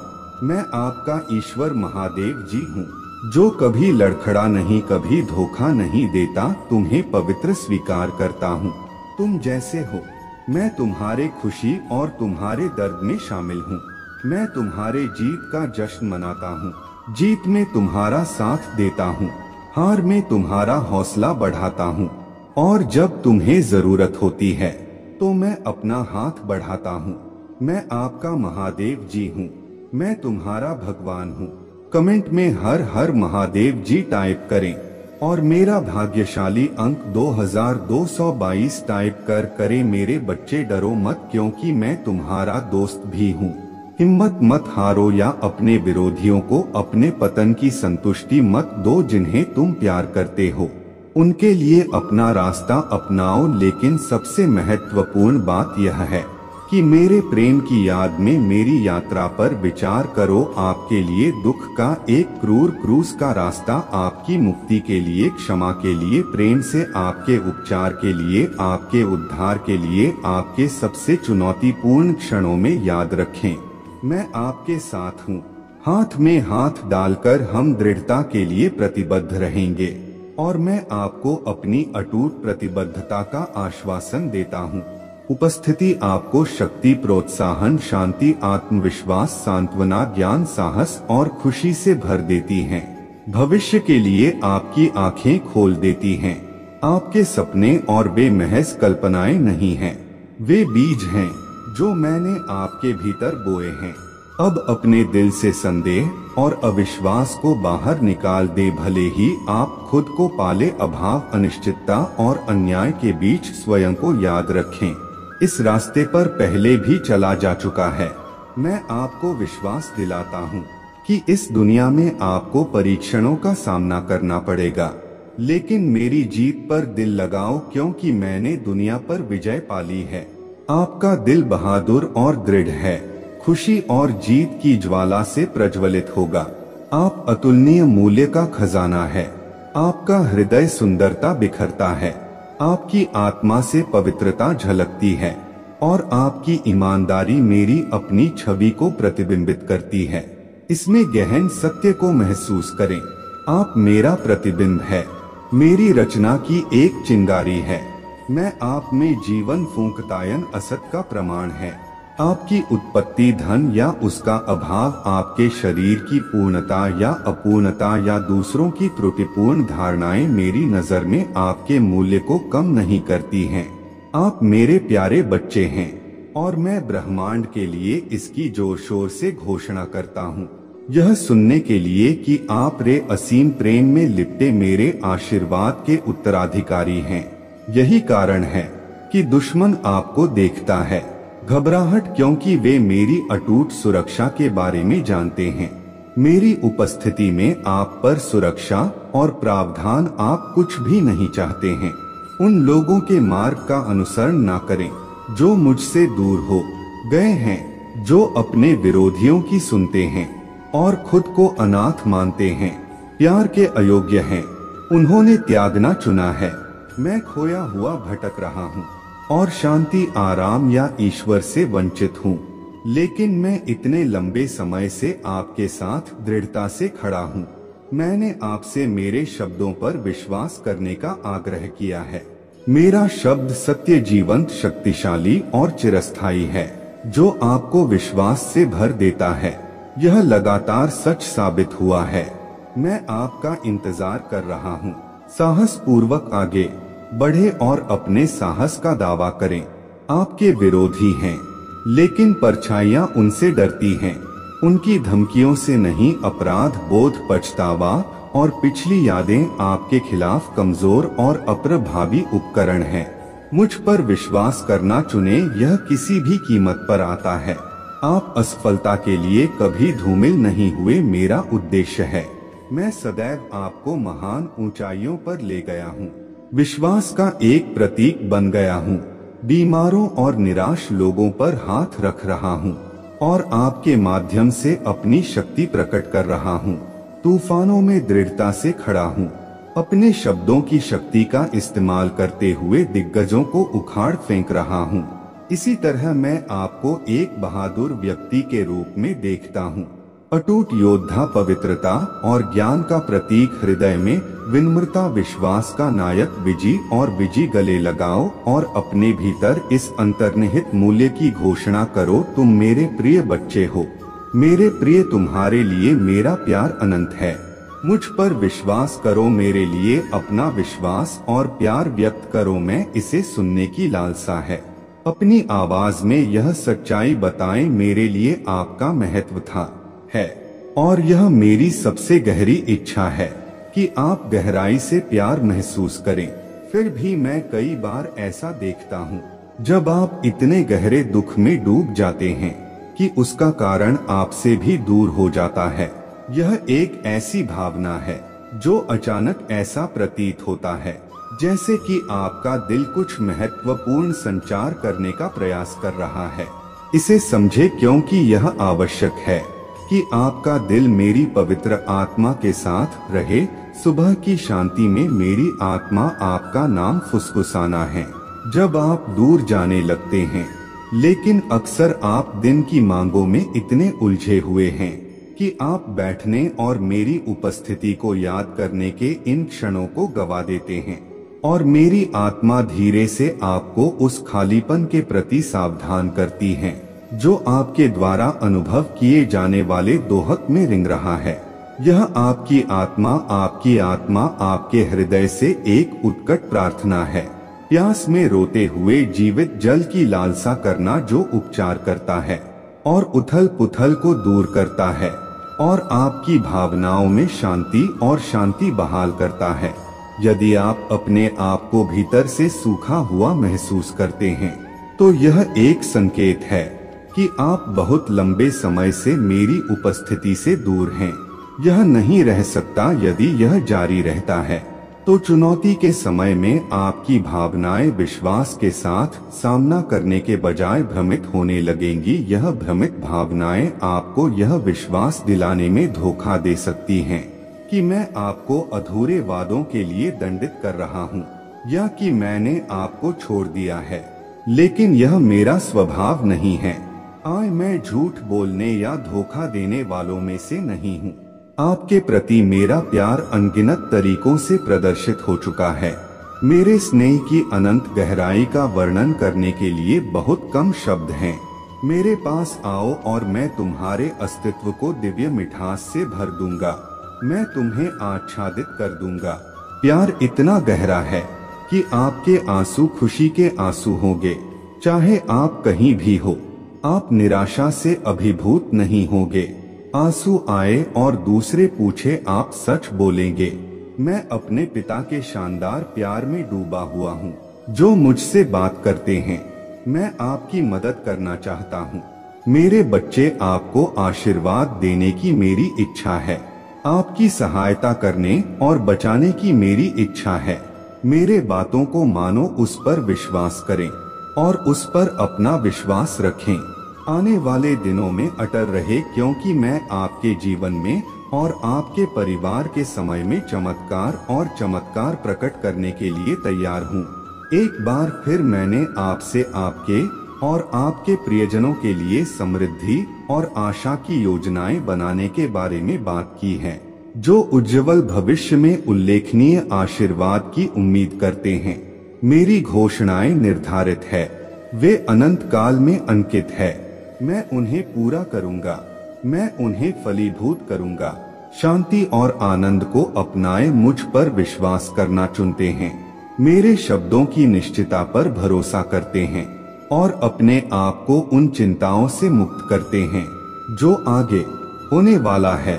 मैं आपका ईश्वर महादेव जी हूँ, जो कभी लड़खड़ा नहीं, कभी धोखा नहीं देता। तुम्हें पवित्र स्वीकार करता हूँ तुम जैसे हो। मैं तुम्हारे खुशी और तुम्हारे दर्द में शामिल हूँ। मैं तुम्हारे जीत का जश्न मनाता हूँ, जीत में तुम्हारा साथ देता हूँ, हार में तुम्हारा हौसला बढ़ाता हूँ और जब तुम्हें जरूरत होती है तो मैं अपना हाथ बढ़ाता हूँ। मैं आपका महादेव जी हूँ, मैं तुम्हारा भगवान हूँ। कमेंट में हर हर महादेव जी टाइप करें और मेरा भाग्यशाली अंक 2222 टाइप करें। मेरे बच्चे, डरो मत, क्योंकि मैं तुम्हारा दोस्त भी हूँ। हिम्मत मत हारो या अपने विरोधियों को अपने पतन की संतुष्टि मत दो। जिन्हें तुम प्यार करते हो उनके लिए अपना रास्ता अपनाओ। लेकिन सबसे महत्वपूर्ण बात यह है कि मेरे प्रेम की याद में मेरी यात्रा पर विचार करो। आपके लिए दुख का एक क्रूर क्रूस का रास्ता, आपकी मुक्ति के लिए, क्षमा के लिए, प्रेम से आपके उपचार के लिए, आपके उद्धार के लिए, आपके सबसे चुनौतीपूर्ण क्षणों में याद रखें, मैं आपके साथ हूँ। हाथ में हाथ डालकर हम दृढ़ता के लिए प्रतिबद्ध रहेंगे और मैं आपको अपनी अटूट प्रतिबद्धता का आश्वासन देता हूँ। उपस्थिति आपको शक्ति, प्रोत्साहन, शांति, आत्मविश्वास, सांत्वना, ज्ञान, साहस और खुशी से भर देती हैं। भविष्य के लिए आपकी आंखें खोल देती हैं। आपके सपने और वे महज कल्पनाएं नहीं हैं, वे बीज हैं जो मैंने आपके भीतर बोए हैं। अब अपने दिल से संदेह और अविश्वास को बाहर निकाल दे। भले ही आप खुद को पाले, अभाव, अनिश्चितता और अन्याय के बीच स्वयं को याद रखें। इस रास्ते पर पहले भी चला जा चुका है। मैं आपको विश्वास दिलाता हूँ कि इस दुनिया में आपको परीक्षणों का सामना करना पड़ेगा, लेकिन मेरी जीत पर दिल लगाओ, क्योंकि मैंने दुनिया पर विजय पाली है। आपका दिल बहादुर और दृढ़ है, खुशी और जीत की ज्वाला से प्रज्वलित होगा। आप अतुलनीय मूल्य का खजाना है। आपका हृदय सुंदरता बिखरता है। आपकी आत्मा से पवित्रता झलकती है और आपकी ईमानदारी मेरी अपनी छवि को प्रतिबिंबित करती है। इसमें गहन सत्य को महसूस करें। आप मेरा प्रतिबिंब है, मेरी रचना की एक चिंगारी है। मैं आप में जीवन फूंकतायन असत का प्रमाण है। आपकी उत्पत्ति, धन या उसका अभाव, आपके शरीर की पूर्णता या अपूर्णता या दूसरों की त्रुटिपूर्ण धारणाएं मेरी नजर में आपके मूल्य को कम नहीं करती हैं। आप मेरे प्यारे बच्चे हैं और मैं ब्रह्मांड के लिए इसकी जोर शोर से घोषणा करता हूँ, यह सुनने के लिए कि आप रे असीम प्रेम में लिपटे मेरे आशीर्वाद के उत्तराधिकारी हैं। यही कारण है कि दुश्मन आपको देखता है। घबराहट, क्योंकि वे मेरी अटूट सुरक्षा के बारे में जानते हैं। मेरी उपस्थिति में आप पर सुरक्षा और प्रावधान आप कुछ भी नहीं चाहते हैं। उन लोगों के मार्ग का अनुसरण न करें जो मुझसे दूर हो गए हैं, जो अपने विरोधियों की सुनते हैं और खुद को अनाथ मानते हैं, प्यार के अयोग्य हैं। उन्होंने त्यागना चुना है। मैं खोया हुआ भटक रहा हूँ और शांति, आराम या ईश्वर से वंचित हूँ, लेकिन मैं इतने लंबे समय से आपके साथ दृढ़ता से खड़ा हूँ। मैंने आपसे मेरे शब्दों पर विश्वास करने का आग्रह किया है। मेरा शब्द सत्य, जीवंत, शक्तिशाली और चिरस्थायी है, जो आपको विश्वास से भर देता है। यह लगातार सच साबित हुआ है। मैं आपका इंतजार कर रहा हूँ। साहस पूर्वक आगे बढ़े और अपने साहस का दावा करें। आपके विरोधी हैं, लेकिन परछाइयां उनसे डरती हैं। उनकी धमकियों से नहीं, अपराध बोध, पछतावा और पिछली यादें आपके खिलाफ कमजोर और अप्रभावी उपकरण हैं। मुझ पर विश्वास करना चुने, यह किसी भी कीमत पर आता है। आप असफलता के लिए कभी धूमिल नहीं हुए, मेरा उद्देश्य है। मैं सदैव आपको महान ऊंचाइयों पर ले गया हूँ, विश्वास का एक प्रतीक बन गया हूँ। बीमारों और निराश लोगों पर हाथ रख रहा हूँ और आपके माध्यम से अपनी शक्ति प्रकट कर रहा हूँ। तूफानों में दृढ़ता से खड़ा हूँ। अपने शब्दों की शक्ति का इस्तेमाल करते हुए दिग्गजों को उखाड़ फेंक रहा हूँ। इसी तरह मैं आपको एक बहादुर व्यक्ति के रूप में देखता हूँ, अटूट योद्धा, पवित्रता और ज्ञान का प्रतीक, हृदय में विनम्रता, विश्वास का नायक। विजय और विजय गले लगाओ और अपने भीतर इस अंतर्निहित मूल्य की घोषणा करो, तुम मेरे प्रिय बच्चे हो। मेरे प्रिय, तुम्हारे लिए मेरा प्यार अनंत है। मुझ पर विश्वास करो, मेरे लिए अपना विश्वास और प्यार व्यक्त करो। मैं इसे सुनने की लालसा है। अपनी आवाज में यह सच्चाई बताएं, मेरे लिए आपका महत्व था, है और यह मेरी सबसे गहरी इच्छा है कि आप गहराई से प्यार महसूस करें। फिर भी मैं कई बार ऐसा देखता हूँ जब आप इतने गहरे दुख में डूब जाते हैं कि उसका कारण आपसे भी दूर हो जाता है। यह एक ऐसी भावना है जो अचानक ऐसा प्रतीत होता है जैसे कि आपका दिल कुछ महत्वपूर्ण संचार करने का प्रयास कर रहा है। इसे समझे, क्योंकि यह आवश्यक है कि आपका दिल मेरी पवित्र आत्मा के साथ रहे। सुबह की शांति में मेरी आत्मा आपका नाम फुसफुसाना है जब आप दूर जाने लगते हैं, लेकिन अक्सर आप दिन की मांगों में इतने उलझे हुए हैं कि आप बैठने और मेरी उपस्थिति को याद करने के इन क्षणों को गवा देते हैं। और मेरी आत्मा धीरे से आपको उस खालीपन के प्रति सावधान करती है जो आपके द्वारा अनुभव किए जाने वाले दोहक में रिंग रहा है। यह आपकी आत्मा आपके हृदय से एक उत्कट प्रार्थना है, प्यास में रोते हुए जीवित जल की लालसा करना जो उपचार करता है। और उथल पुथल को दूर करता है और आपकी भावनाओं में शांति और शांति बहाल करता है। यदि आप अपने आप को भीतर से सूखा हुआ महसूस करते हैं तो यह एक संकेत है कि आप बहुत लंबे समय से मेरी उपस्थिति से दूर हैं। यह नहीं रह सकता। यदि यह जारी रहता है तो चुनौती के समय में आपकी भावनाएं विश्वास के साथ सामना करने के बजाय भ्रमित होने लगेंगी। यह भ्रमित भावनाएं आपको यह विश्वास दिलाने में धोखा दे सकती हैं कि मैं आपको अधूरे वादों के लिए दंडित कर रहा हूं या कि मैंने आपको छोड़ दिया है, लेकिन यह मेरा स्वभाव नहीं है। मैं झूठ बोलने या धोखा देने वालों में से नहीं हूँ। आपके प्रति मेरा प्यार अनगिनत तरीकों से प्रदर्शित हो चुका है। मेरे स्नेह की अनंत गहराई का वर्णन करने के लिए बहुत कम शब्द हैं। मेरे पास आओ और मैं तुम्हारे अस्तित्व को दिव्य मिठास से भर दूंगा। मैं तुम्हें आच्छादित कर दूंगा। प्यार इतना गहरा है कि आपके आंसू खुशी के आंसू होंगे, चाहे आप कहीं भी हो। आप निराशा से अभिभूत नहीं होंगे। आंसू आए और दूसरे पूछे, आप सच बोलेंगे। मैं अपने पिता के शानदार प्यार में डूबा हुआ हूँ जो मुझसे बात करते हैं। मैं आपकी मदद करना चाहता हूँ। मेरे बच्चे, आपको आशीर्वाद देने की मेरी इच्छा है। आपकी सहायता करने और बचाने की मेरी इच्छा है। मेरे बातों को मानो, उस पर विश्वास करें और उस पर अपना विश्वास रखें। आने वाले दिनों में अटल रहे, क्योंकि मैं आपके जीवन में और आपके परिवार के समय में चमत्कार प्रकट करने के लिए तैयार हूँ। एक बार फिर मैंने आपसे आपके और आपके प्रियजनों के लिए समृद्धि और आशा की योजनाएं बनाने के बारे में बात की है, जो उज्जवल भविष्य में उल्लेखनीय आशीर्वाद की उम्मीद करते हैं। मेरी घोषणाएं निर्धारित है, वे अनंत काल में अंकित है। मैं उन्हें पूरा करूंगा। मैं उन्हें फलीभूत करूंगा। शांति और आनंद को अपनाए, मुझ पर विश्वास करना चुनते हैं, मेरे शब्दों की निश्चितता पर भरोसा करते हैं और अपने आप को उन चिंताओं से मुक्त करते हैं जो आगे होने वाला है।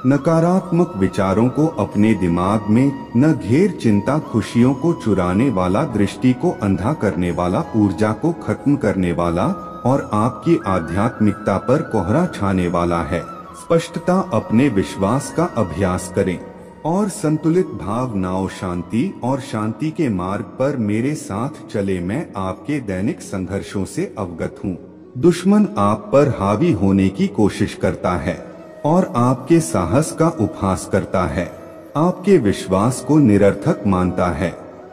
नकारात्मक विचारों को अपने दिमाग में न घेर। चिंता खुशियों को चुराने वाला, दृष्टि को अंधा करने वाला, ऊर्जा को खत्म करने वाला और आपकी आध्यात्मिकता पर कोहरा छाने वाला है। स्पष्टता, अपने विश्वास का अभ्यास करें और संतुलित भावनाओं, शांति और शांति के मार्ग पर मेरे साथ चले। मैं आपके दैनिक संघर्षों से अवगत हूँ। दुश्मन आप पर हावी होने की कोशिश करता है और आपके साहस का उपहास करता है, आपके विश्वास को निरर्थक मानता है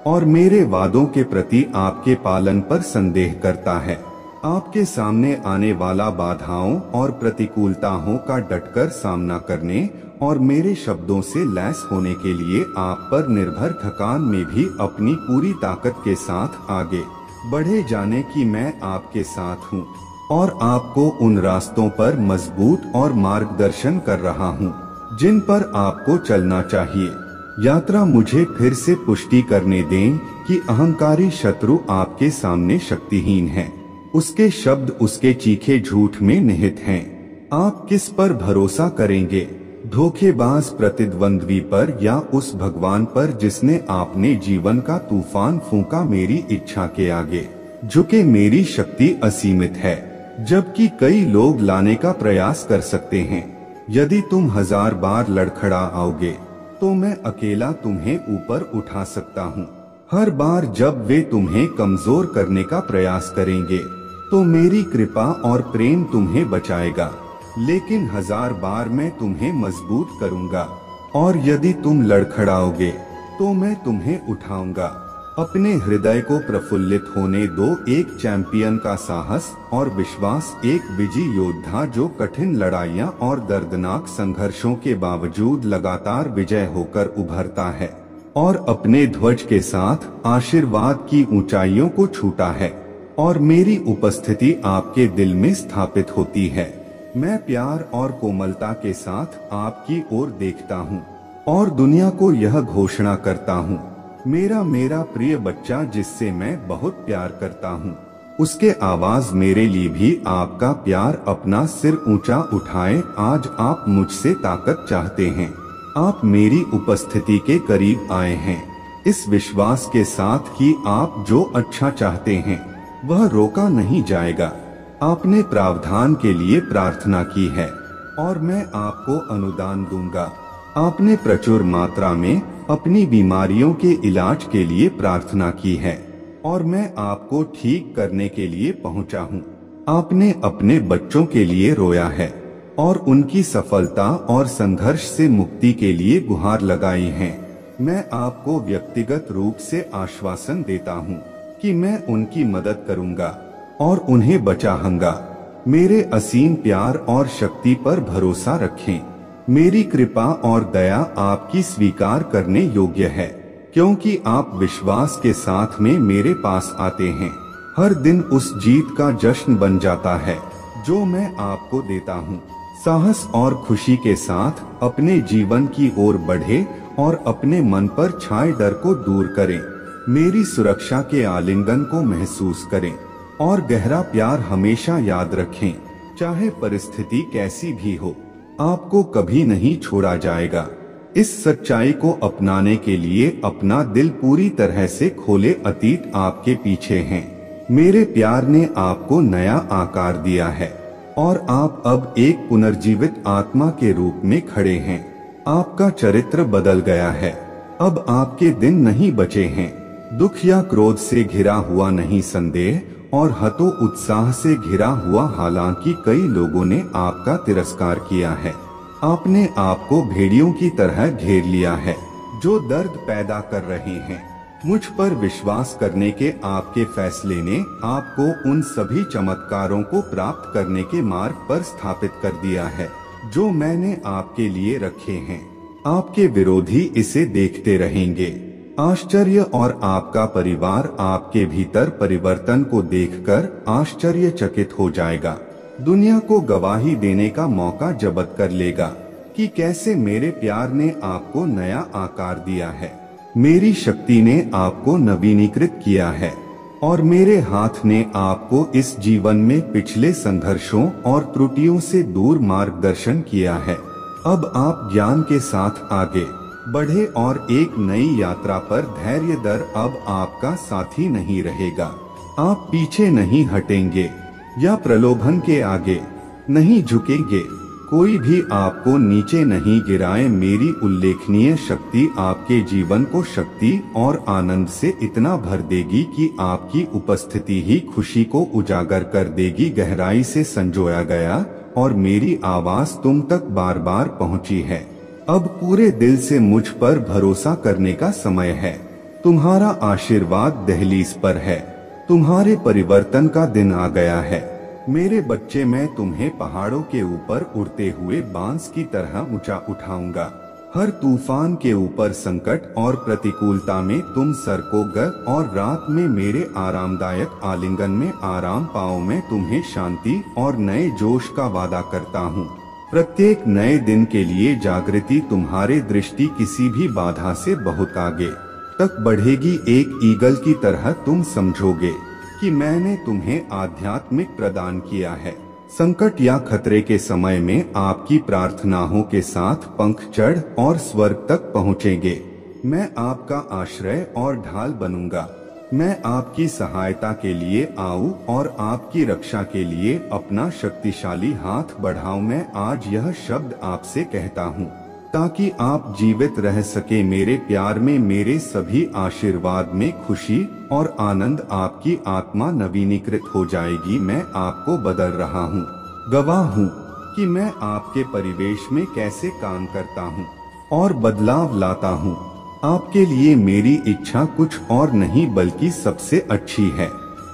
और मेरे वादों के प्रति आपके पालन पर संदेह करता है। आपके सामने आने वाला बाधाओं और प्रतिकूलताओं का डटकर सामना करने और मेरे शब्दों से लैस होने के लिए आप पर निर्भर थकान में भी अपनी पूरी ताकत के साथ आगे बढ़े जाने की मैं आपके साथ हूँ और आपको उन रास्तों पर मजबूत और मार्गदर्शन कर रहा हूँ जिन पर आपको चलना चाहिए। यात्रा मुझे फिर से पुष्टि करने दें कि अहंकारी शत्रु आपके सामने शक्तिहीन है। उसके शब्द उसके चीखे झूठ में निहित हैं। आप किस पर भरोसा करेंगे? धोखेबाज प्रतिद्वंद्वी पर या उस भगवान पर जिसने आपने जीवन का तूफान फूंका? मेरी इच्छा के आगे झुके मेरी शक्ति असीमित है, जबकि कई लोग लाने का प्रयास कर सकते हैं। यदि तुम 1000 बार लड़खड़ा आओगे तो मैं अकेला तुम्हें ऊपर उठा सकता हूँ। हर बार जब वे तुम्हें कमजोर करने का प्रयास करेंगे तो मेरी कृपा और प्रेम तुम्हें बचाएगा, लेकिन 1000 बार मैं तुम्हें मजबूत करूंगा। और यदि तुम लड़खड़ाओगे तो मैं तुम्हें उठाऊंगा। अपने हृदय को प्रफुल्लित होने दो। एक चैंपियन का साहस और विश्वास, एक विजयी योद्धा जो कठिन लड़ाइयाँ और दर्दनाक संघर्षों के बावजूद लगातार विजय होकर उभरता है और अपने ध्वज के साथ आशीर्वाद की ऊंचाइयों को छूता है और मेरी उपस्थिति आपके दिल में स्थापित होती है। मैं प्यार और कोमलता के साथ आपकी ओर देखता हूँ और दुनिया को यह घोषणा करता हूँ, मेरा प्रिय बच्चा जिससे मैं बहुत प्यार करता हूँ, उसके आवाज मेरे लिए भी आपका प्यार। अपना सिर ऊंचा उठाएं, आज आप मुझसे ताकत चाहते हैं। आप मेरी उपस्थिति के करीब आए हैं, इस विश्वास के साथ कि आप जो अच्छा चाहते हैं वह रोका नहीं जाएगा। आपने प्रावधान के लिए प्रार्थना की है और मैं आपको अनुदान दूंगा। आपने प्रचुर मात्रा में अपनी बीमारियों के इलाज के लिए प्रार्थना की है और मैं आपको ठीक करने के लिए पहुंचा हूं। आपने अपने बच्चों के लिए रोया है और उनकी सफलता और संघर्ष से मुक्ति के लिए गुहार लगाई है। मैं आपको व्यक्तिगत रूप से आश्वासन देता हूं कि मैं उनकी मदद करूंगा और उन्हें बचाऊंगा। मेरे असीम प्यार और शक्ति पर भरोसा रखें। मेरी कृपा और दया आपकी स्वीकार करने योग्य है, क्योंकि आप विश्वास के साथ में मेरे पास आते हैं। हर दिन उस जीत का जश्न बन जाता है जो मैं आपको देता हूँ। साहस और खुशी के साथ अपने जीवन की ओर बढ़े और अपने मन पर छाए डर को दूर करें। मेरी सुरक्षा के आलिंगन को महसूस करें और गहरा प्यार हमेशा याद रखें। चाहे परिस्थिति कैसी भी हो, आपको कभी नहीं छोड़ा जाएगा। इस सच्चाई को अपनाने के लिए अपना दिल पूरी तरह से खोले। अतीत आपके पीछे है। मेरे प्यार ने आपको नया आकार दिया है और आप अब एक पुनर्जीवित आत्मा के रूप में खड़े हैं। आपका चरित्र बदल गया है। अब आपके दिन नहीं बचे हैं। दुख या क्रोध से घिरा हुआ नहीं, संदेह और हतो उत्साह से घिरा हुआ। हालांकि कई लोगों ने आपका तिरस्कार किया है, आपने आपको भेड़ियों की तरह घेर लिया है जो दर्द पैदा कर रहे हैं। मुझ पर विश्वास करने के आपके फैसले ने आपको उन सभी चमत्कारों को प्राप्त करने के मार्ग पर स्थापित कर दिया है जो मैंने आपके लिए रखे हैं। आपके विरोधी इसे देखते रहेंगे। आश्चर्य और आपका परिवार आपके भीतर परिवर्तन को देखकर आश्चर्यचकित हो जाएगा। दुनिया को गवाही देने का मौका जब्त कर लेगा कि कैसे मेरे प्यार ने आपको नया आकार दिया है। मेरी शक्ति ने आपको नवीनीकृत किया है और मेरे हाथ ने आपको इस जीवन में पिछले संघर्षों और त्रुटियों से दूर मार्गदर्शन किया है। अब आप ज्ञान के साथ आगे बढ़े और एक नई यात्रा पर धैर्य धर। अब आपका साथी नहीं रहेगा। आप पीछे नहीं हटेंगे या प्रलोभन के आगे नहीं झुकेंगे। कोई भी आपको नीचे नहीं गिराए। मेरी उल्लेखनीय शक्ति आपके जीवन को शक्ति और आनंद से इतना भर देगी कि आपकी उपस्थिति ही खुशी को उजागर कर देगी। गहराई से संजोया गया और मेरी आवाज तुम तक बार बार पहुंची है। अब पूरे दिल से मुझ पर भरोसा करने का समय है। तुम्हारा आशीर्वाद दहलीज पर है। तुम्हारे परिवर्तन का दिन आ गया है। मेरे बच्चे, मैं तुम्हें पहाड़ों के ऊपर उड़ते हुए बांस की तरह ऊंचा उठाऊंगा। हर तूफान के ऊपर संकट और प्रतिकूलता में तुम सरकोगे और रात में मेरे आरामदायक आलिंगन में आराम पाओ। मैं तुम्हें शांति और नए जोश का वादा करता हूँ। प्रत्येक नए दिन के लिए जागृति तुम्हारे दृष्टि किसी भी बाधा से बहुत आगे तक बढ़ेगी। एक ईगल की तरह तुम समझोगे कि मैंने तुम्हें आध्यात्मिक प्रदान किया है। संकट या खतरे के समय में आपकी प्रार्थनाओं के साथ पंख चढ़ और स्वर्ग तक पहुँचेंगे। मैं आपका आश्रय और ढाल बनूंगा। मैं आपकी सहायता के लिए आऊं और आपकी रक्षा के लिए अपना शक्तिशाली हाथ बढ़ाऊं। मैं आज यह शब्द आपसे कहता हूं ताकि आप जीवित रह सके। मेरे प्यार में मेरे सभी आशीर्वाद में खुशी और आनंद। आपकी आत्मा नवीनीकृत हो जाएगी। मैं आपको बदल रहा हूँ। गवाह हूँ कि मैं आपके परिवेश में कैसे काम करता हूँ और बदलाव लाता हूँ। आपके लिए मेरी इच्छा कुछ और नहीं बल्कि सबसे अच्छी है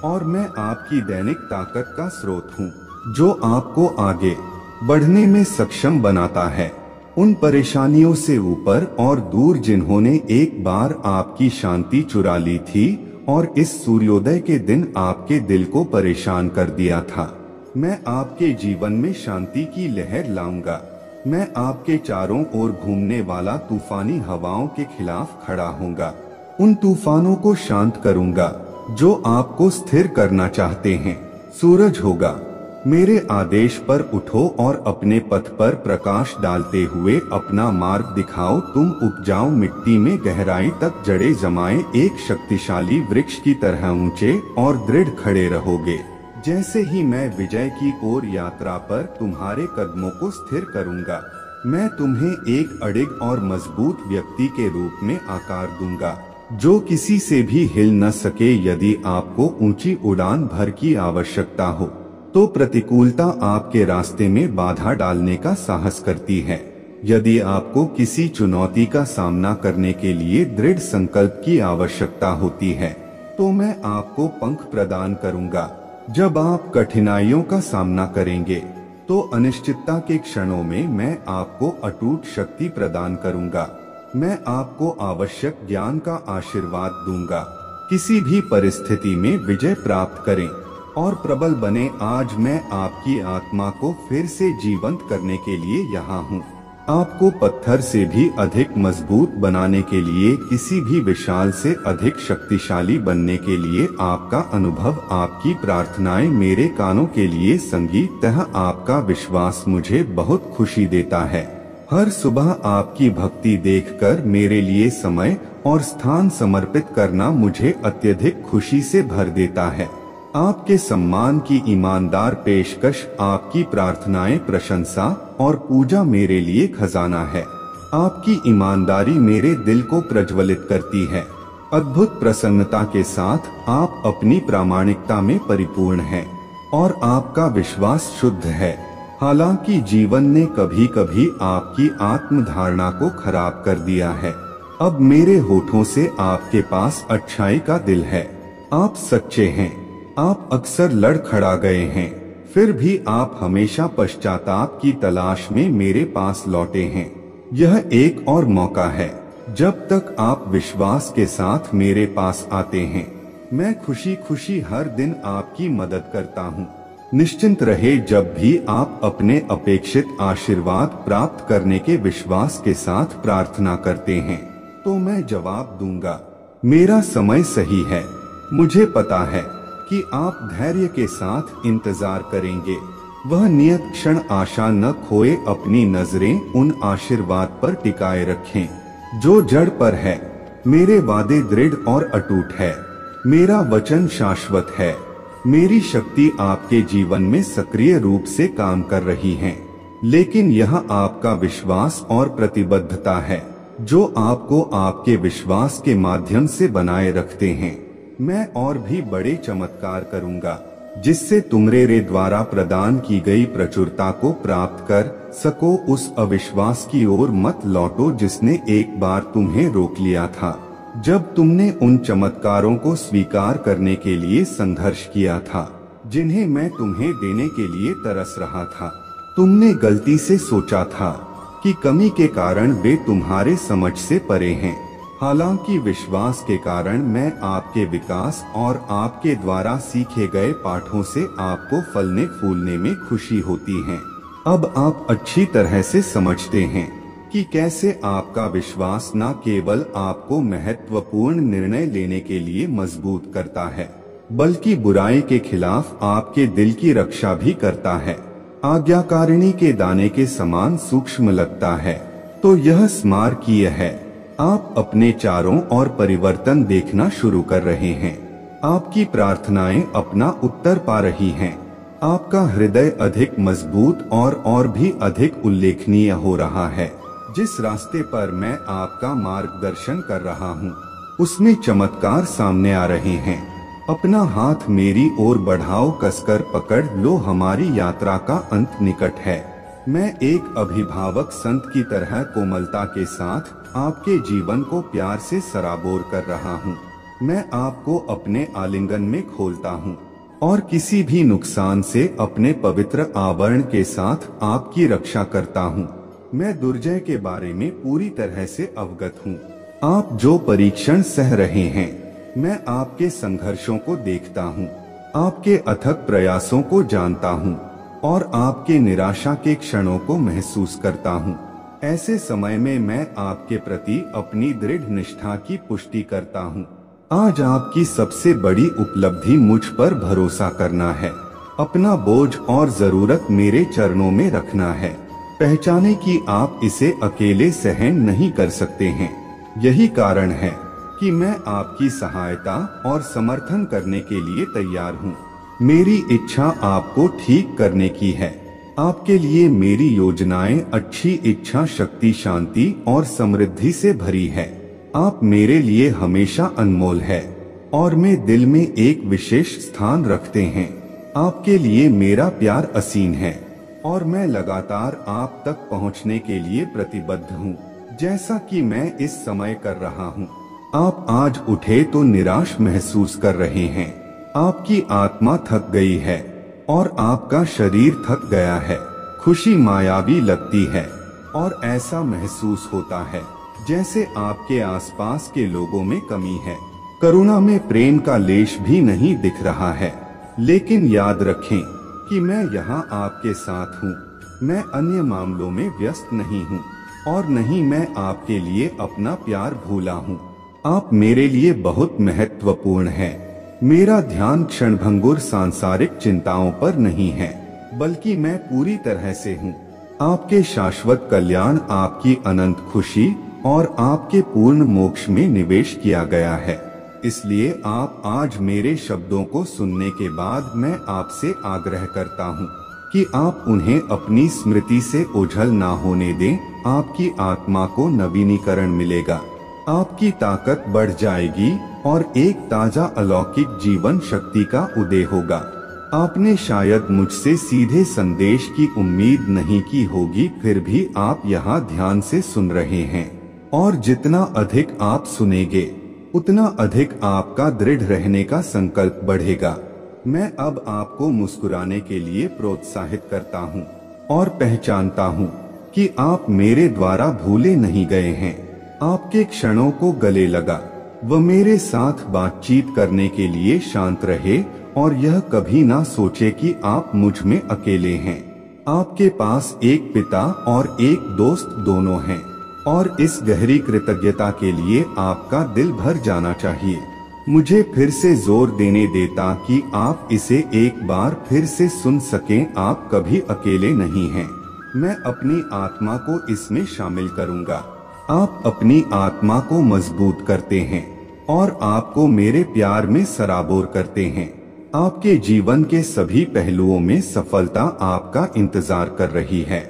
और मैं आपकी दैनिक ताकत का स्रोत हूँ जो आपको आगे बढ़ने में सक्षम बनाता है। उन परेशानियों से ऊपर और दूर जिन्होंने एक बार आपकी शांति चुरा ली थी और इस सूर्योदय के दिन आपके दिल को परेशान कर दिया था, मैं आपके जीवन में शांति की लहर लाऊंगा। मैं आपके चारों ओर घूमने वाला तूफानी हवाओं के खिलाफ खड़ा होऊंगा। उन तूफानों को शांत करूंगा जो आपको स्थिर करना चाहते हैं। सूरज होगा, मेरे आदेश पर उठो और अपने पथ पर प्रकाश डालते हुए अपना मार्ग दिखाओ। तुम उपजाऊ मिट्टी में गहराई तक जड़ें जमाए एक शक्तिशाली वृक्ष की तरह ऊंचे और दृढ़ खड़े रहोगे। जैसे ही मैं विजय की ओर यात्रा पर तुम्हारे कदमों को स्थिर करूंगा, मैं तुम्हें एक अडिग और मजबूत व्यक्ति के रूप में आकार दूंगा, जो किसी से भी हिल न सके। यदि आपको ऊंची उड़ान भर की आवश्यकता हो तो प्रतिकूलता आपके रास्ते में बाधा डालने का साहस करती है। यदि आपको किसी चुनौती का सामना करने के लिए दृढ़ संकल्प की आवश्यकता होती है तो मैं आपको पंख प्रदान करूंगा। जब आप कठिनाइयों का सामना करेंगे तो अनिश्चितता के क्षणों में मैं आपको अटूट शक्ति प्रदान करूंगा। मैं आपको आवश्यक ज्ञान का आशीर्वाद दूंगा। किसी भी परिस्थिति में विजय प्राप्त करें और प्रबल बने। आज मैं आपकी आत्मा को फिर से जीवंत करने के लिए यहाँ हूँ। आपको पत्थर से भी अधिक मजबूत बनाने के लिए, किसी भी विशाल से अधिक शक्तिशाली बनने के लिए आपका अनुभव, आपकी प्रार्थनाएं मेरे कानों के लिए संगीत है। आपका विश्वास मुझे बहुत खुशी देता है। हर सुबह आपकी भक्ति देखकर मेरे लिए समय और स्थान समर्पित करना मुझे अत्यधिक खुशी से भर देता है। आपके सम्मान की ईमानदार पेशकश, आपकी प्रार्थनाएं, प्रशंसा और पूजा मेरे लिए खजाना है। आपकी ईमानदारी मेरे दिल को प्रज्वलित करती है। अद्भुत प्रसन्नता के साथ आप अपनी प्रामाणिकता में परिपूर्ण हैं और आपका विश्वास शुद्ध है। हालांकि जीवन ने कभी कभी आपकी आत्मधारणा को खराब कर दिया है, अब मेरे होठों से आपके पास अच्छाई का दिल है। आप सच्चे हैं। आप अक्सर लड़खड़ा गए हैं, फिर भी आप हमेशा पश्चाताप की तलाश में मेरे पास लौटे हैं। यह एक और मौका है। जब तक आप विश्वास के साथ मेरे पास आते हैं, मैं खुशी खुशी हर दिन आपकी मदद करता हूँ। निश्चिंत रहे, जब भी आप अपने अपेक्षित आशीर्वाद प्राप्त करने के विश्वास के साथ प्रार्थना करते हैं तो मैं जवाब दूंगा। मेरा समय सही है। मुझे पता है कि आप धैर्य के साथ इंतजार करेंगे। वह नियत क्षण आशा न खोए, अपनी नजरें उन आशीर्वाद पर टिकाए रखें जो जड़ पर है। मेरे वादे दृढ़ और अटूट है। मेरा वचन शाश्वत है। मेरी शक्ति आपके जीवन में सक्रिय रूप से काम कर रही है, लेकिन यह आपका विश्वास और प्रतिबद्धता है जो आपको आपके विश्वास के माध्यम से बनाए रखते हैं। मैं और भी बड़े चमत्कार करूंगा जिससे तुम मेरे द्वारा प्रदान की गई प्रचुरता को प्राप्त कर सको। उस अविश्वास की ओर मत लौटो जिसने एक बार तुम्हें रोक लिया था, जब तुमने उन चमत्कारों को स्वीकार करने के लिए संघर्ष किया था जिन्हें मैं तुम्हें देने के लिए तरस रहा था। तुमने गलती से सोचा था कि कमी के कारण वे तुम्हारे समझ से परे हैं। हालांकि विश्वास के कारण मैं आपके विकास और आपके द्वारा सीखे गए पाठों से आपको फलने फूलने में खुशी होती है। अब आप अच्छी तरह से समझते हैं कि कैसे आपका विश्वास न केवल आपको महत्वपूर्ण निर्णय लेने के लिए मजबूत करता है, बल्कि बुराई के खिलाफ आपके दिल की रक्षा भी करता है। आज्ञाकारिणी के दाने के समान सूक्ष्म लगता है तो यह स्मारकीय है। आप अपने चारों ओर परिवर्तन देखना शुरू कर रहे हैं। आपकी प्रार्थनाएं अपना उत्तर पा रही हैं। आपका हृदय अधिक मजबूत और भी अधिक उल्लेखनीय हो रहा है। जिस रास्ते पर मैं आपका मार्गदर्शन कर रहा हूँ, उसमें चमत्कार सामने आ रहे हैं। अपना हाथ मेरी ओर बढ़ाओ, कसकर पकड़ लो, हमारी यात्रा का अंत निकट है। मैं एक अभिभावक संत की तरह कोमलता के साथ आपके जीवन को प्यार से सराबोर कर रहा हूँ। मैं आपको अपने आलिंगन में खोलता हूँ और किसी भी नुकसान से अपने पवित्र आवरण के साथ आपकी रक्षा करता हूँ। मैं दुर्जय के बारे में पूरी तरह से अवगत हूँ। आप जो परीक्षण सह रहे हैं, मैं आपके संघर्षों को देखता हूँ, आपके अथक प्रयासों को जानता हूँ और आपके निराशा के क्षणों को महसूस करता हूँ। ऐसे समय में मैं आपके प्रति अपनी दृढ़ निष्ठा की पुष्टि करता हूँ। आज आपकी सबसे बड़ी उपलब्धि मुझ पर भरोसा करना है, अपना बोझ और जरूरत मेरे चरणों में रखना है। पहचाने कि आप इसे अकेले सहन नहीं कर सकते हैं। यही कारण है कि मैं आपकी सहायता और समर्थन करने के लिए तैयार हूँ। मेरी इच्छा आपको ठीक करने की है। आपके लिए मेरी योजनाएं अच्छी इच्छा शक्ति, शांति और समृद्धि से भरी है। आप मेरे लिए हमेशा अनमोल है और मैं दिल में एक विशेष स्थान रखते हैं। आपके लिए मेरा प्यार असीम है और मैं लगातार आप तक पहुंचने के लिए प्रतिबद्ध हूं, जैसा कि मैं इस समय कर रहा हूं। आप आज उठे तो निराश महसूस कर रहे हैं। आपकी आत्मा थक गई है और आपका शरीर थक गया है। खुशी मायावी लगती है और ऐसा महसूस होता है जैसे आपके आसपास के लोगों में कमी है। करुणा में प्रेम का लेश भी नहीं दिख रहा है। लेकिन याद रखें कि मैं यहाँ आपके साथ हूँ। मैं अन्य मामलों में व्यस्त नहीं हूँ और नहीं मैं आपके लिए अपना प्यार भूला हूँ। आप मेरे लिए बहुत महत्वपूर्ण हैं। मेरा ध्यान क्षणभंगुर सांसारिक चिंताओं पर नहीं है, बल्कि मैं पूरी तरह से हूँ। आपके शाश्वत कल्याण, आपकी अनंत खुशी और आपके पूर्ण मोक्ष में निवेश किया गया है। इसलिए आप आज मेरे शब्दों को सुनने के बाद मैं आपसे आग्रह करता हूँ कि आप उन्हें अपनी स्मृति से ओझल ना होने दें। आपकी आत्मा को नवीनीकरण मिलेगा, आपकी ताकत बढ़ जाएगी और एक ताजा अलौकिक जीवन शक्ति का उदय होगा। आपने शायद मुझसे सीधे संदेश की उम्मीद नहीं की होगी, फिर भी आप यहाँ ध्यान से सुन रहे हैं और जितना अधिक आप सुनेंगे उतना अधिक आपका दृढ़ रहने का संकल्प बढ़ेगा। मैं अब आपको मुस्कुराने के लिए प्रोत्साहित करता हूँ और पहचानता हूँ कि आप मेरे द्वारा भूले नहीं गए हैं। आपके क्षणों को गले लगा, वह मेरे साथ बातचीत करने के लिए शांत रहे और यह कभी ना सोचे कि आप मुझ में अकेले हैं। आपके पास एक पिता और एक दोस्त दोनों हैं और इस गहरी कृतज्ञता के लिए आपका दिल भर जाना चाहिए। मुझे फिर से जोर देने देता कि आप इसे एक बार फिर से सुन सकें। आप कभी अकेले नहीं हैं। मैं अपनी आत्मा को इसमें शामिल करूंगा। आप अपनी आत्मा को मजबूत करते हैं और आपको मेरे प्यार में सराबोर करते हैं। आपके जीवन के सभी पहलुओं में सफलता आपका इंतजार कर रही है।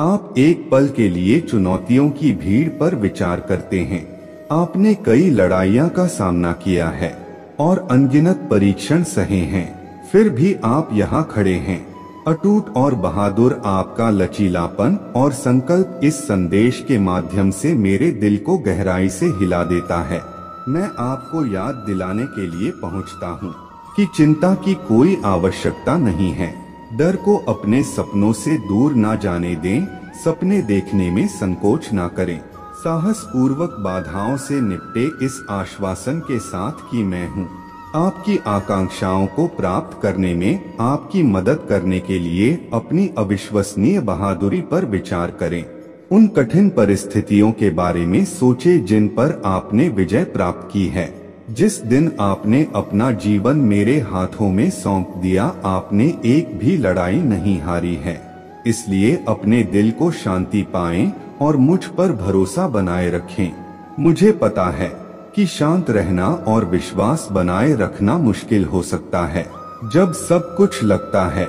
आप एक पल के लिए चुनौतियों की भीड़ पर विचार करते हैं। आपने कई लड़ाइयां का सामना किया है और अनगिनत परीक्षण सहे हैं, फिर भी आप यहाँ खड़े हैं, अटूट और बहादुर। आपका लचीलापन और संकल्प इस संदेश के माध्यम से मेरे दिल को गहराई से हिला देता है। मैं आपको याद दिलाने के लिए पहुँचता हूँ कि चिंता की कोई आवश्यकता नहीं है। डर को अपने सपनों से दूर ना जाने दें। सपने देखने में संकोच ना करें। साहस पूर्वक बाधाओं से निपटे इस आश्वासन के साथ कि मैं हूँ। आपकी आकांक्षाओं को प्राप्त करने में आपकी मदद करने के लिए अपनी अविश्वसनीय बहादुरी पर विचार करें। उन कठिन परिस्थितियों के बारे में सोचें जिन पर आपने विजय प्राप्त की है। जिस दिन आपने अपना जीवन मेरे हाथों में सौंप दिया, आपने एक भी लड़ाई नहीं हारी है। इसलिए अपने दिल को शांति पाएं और मुझ पर भरोसा बनाए रखें। मुझे पता है कि शांत रहना और विश्वास बनाए रखना मुश्किल हो सकता है जब सब कुछ लगता है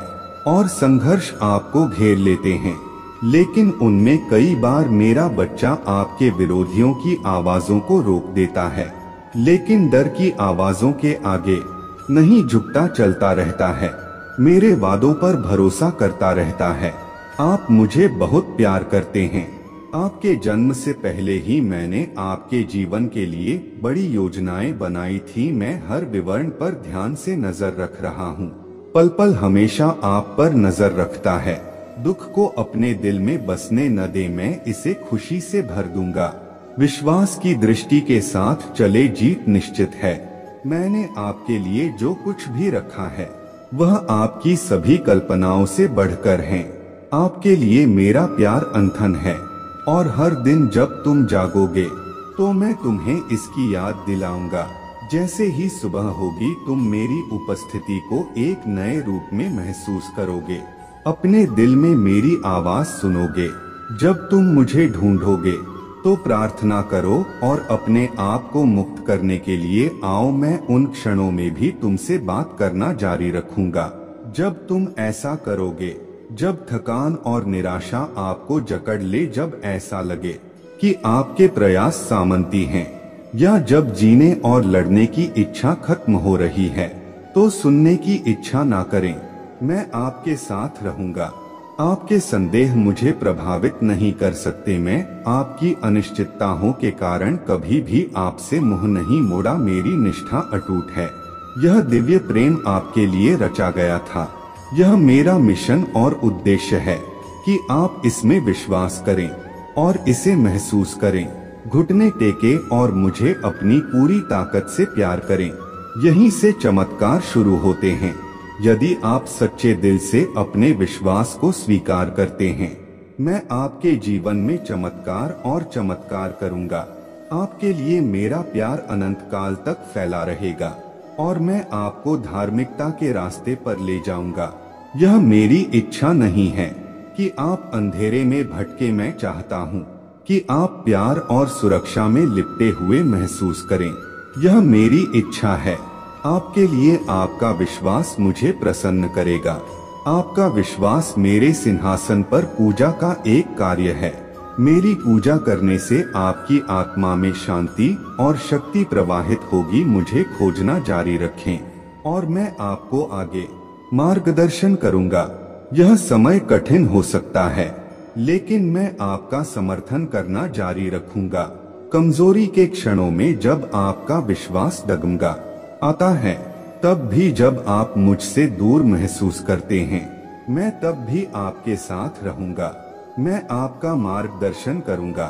और संघर्ष आपको घेर लेते हैं, लेकिन उनमें कई बार मेरा बच्चा आपके विरोधियों की आवाजों को रोक देता है, लेकिन डर की आवाजों के आगे नहीं झुकता, चलता रहता है, मेरे वादों पर भरोसा करता रहता है। आप मुझे बहुत प्यार करते हैं। आपके जन्म से पहले ही मैंने आपके जीवन के लिए बड़ी योजनाएं बनाई थी। मैं हर विवरण पर ध्यान से नजर रख रहा हूँ। पल पल हमेशा आप पर नजर रखता है। दुख को अपने दिल में बसने न दे, मैं इसे खुशी से भर दूंगा। विश्वास की दृष्टि के साथ चले, जीत निश्चित है। मैंने आपके लिए जो कुछ भी रखा है वह आपकी सभी कल्पनाओं से बढ़कर है। आपके लिए मेरा प्यार अनथन है और हर दिन जब तुम जागोगे तो मैं तुम्हें इसकी याद दिलाऊंगा। जैसे ही सुबह होगी तुम मेरी उपस्थिति को एक नए रूप में महसूस करोगे। अपने दिल में मेरी आवाज सुनोगे। जब तुम मुझे ढूंढोगे तो प्रार्थना करो और अपने आप को मुक्त करने के लिए आओ। मैं उन क्षणों में भी तुमसे बात करना जारी रखूंगा। जब तुम ऐसा करोगे, जब थकान और निराशा आपको जकड़ ले, जब ऐसा लगे कि आपके प्रयास सामंती हैं, या जब जीने और लड़ने की इच्छा खत्म हो रही है, तो सुनने की इच्छा ना करें। मैं आपके साथ रहूंगा। आपके संदेह मुझे प्रभावित नहीं कर सकते। मैं आपकी अनिश्चितताओं के कारण कभी भी आपसे मुंह नहीं मोड़ा। मेरी निष्ठा अटूट है। यह दिव्य प्रेम आपके लिए रचा गया था। यह मेरा मिशन और उद्देश्य है कि आप इसमें विश्वास करें और इसे महसूस करें। घुटने टेके और मुझे अपनी पूरी ताकत से प्यार करें। यहीं से चमत्कार शुरू होते हैं। यदि आप सच्चे दिल से अपने विश्वास को स्वीकार करते हैं, मैं आपके जीवन में चमत्कार और चमत्कार करूंगा। आपके लिए मेरा प्यार अनंत काल तक फैला रहेगा और मैं आपको धार्मिकता के रास्ते पर ले जाऊंगा। यह मेरी इच्छा नहीं है कि आप अंधेरे में भटके। मैं चाहता हूँ कि आप प्यार और सुरक्षा में लिपटे हुए महसूस करें। यह मेरी इच्छा है। आपके लिए आपका विश्वास मुझे प्रसन्न करेगा। आपका विश्वास मेरे सिंहासन पर पूजा का एक कार्य है। मेरी पूजा करने से आपकी आत्मा में शांति और शक्ति प्रवाहित होगी। मुझे खोजना जारी रखें और मैं आपको आगे मार्गदर्शन करूंगा। यह समय कठिन हो सकता है, लेकिन मैं आपका समर्थन करना जारी रखूंगा। कमजोरी के क्षणों में जब आपका विश्वास डगमगा आता है, तब भी जब आप मुझसे दूर महसूस करते हैं, मैं तब भी आपके साथ रहूंगा। मैं आपका मार्गदर्शन करूंगा।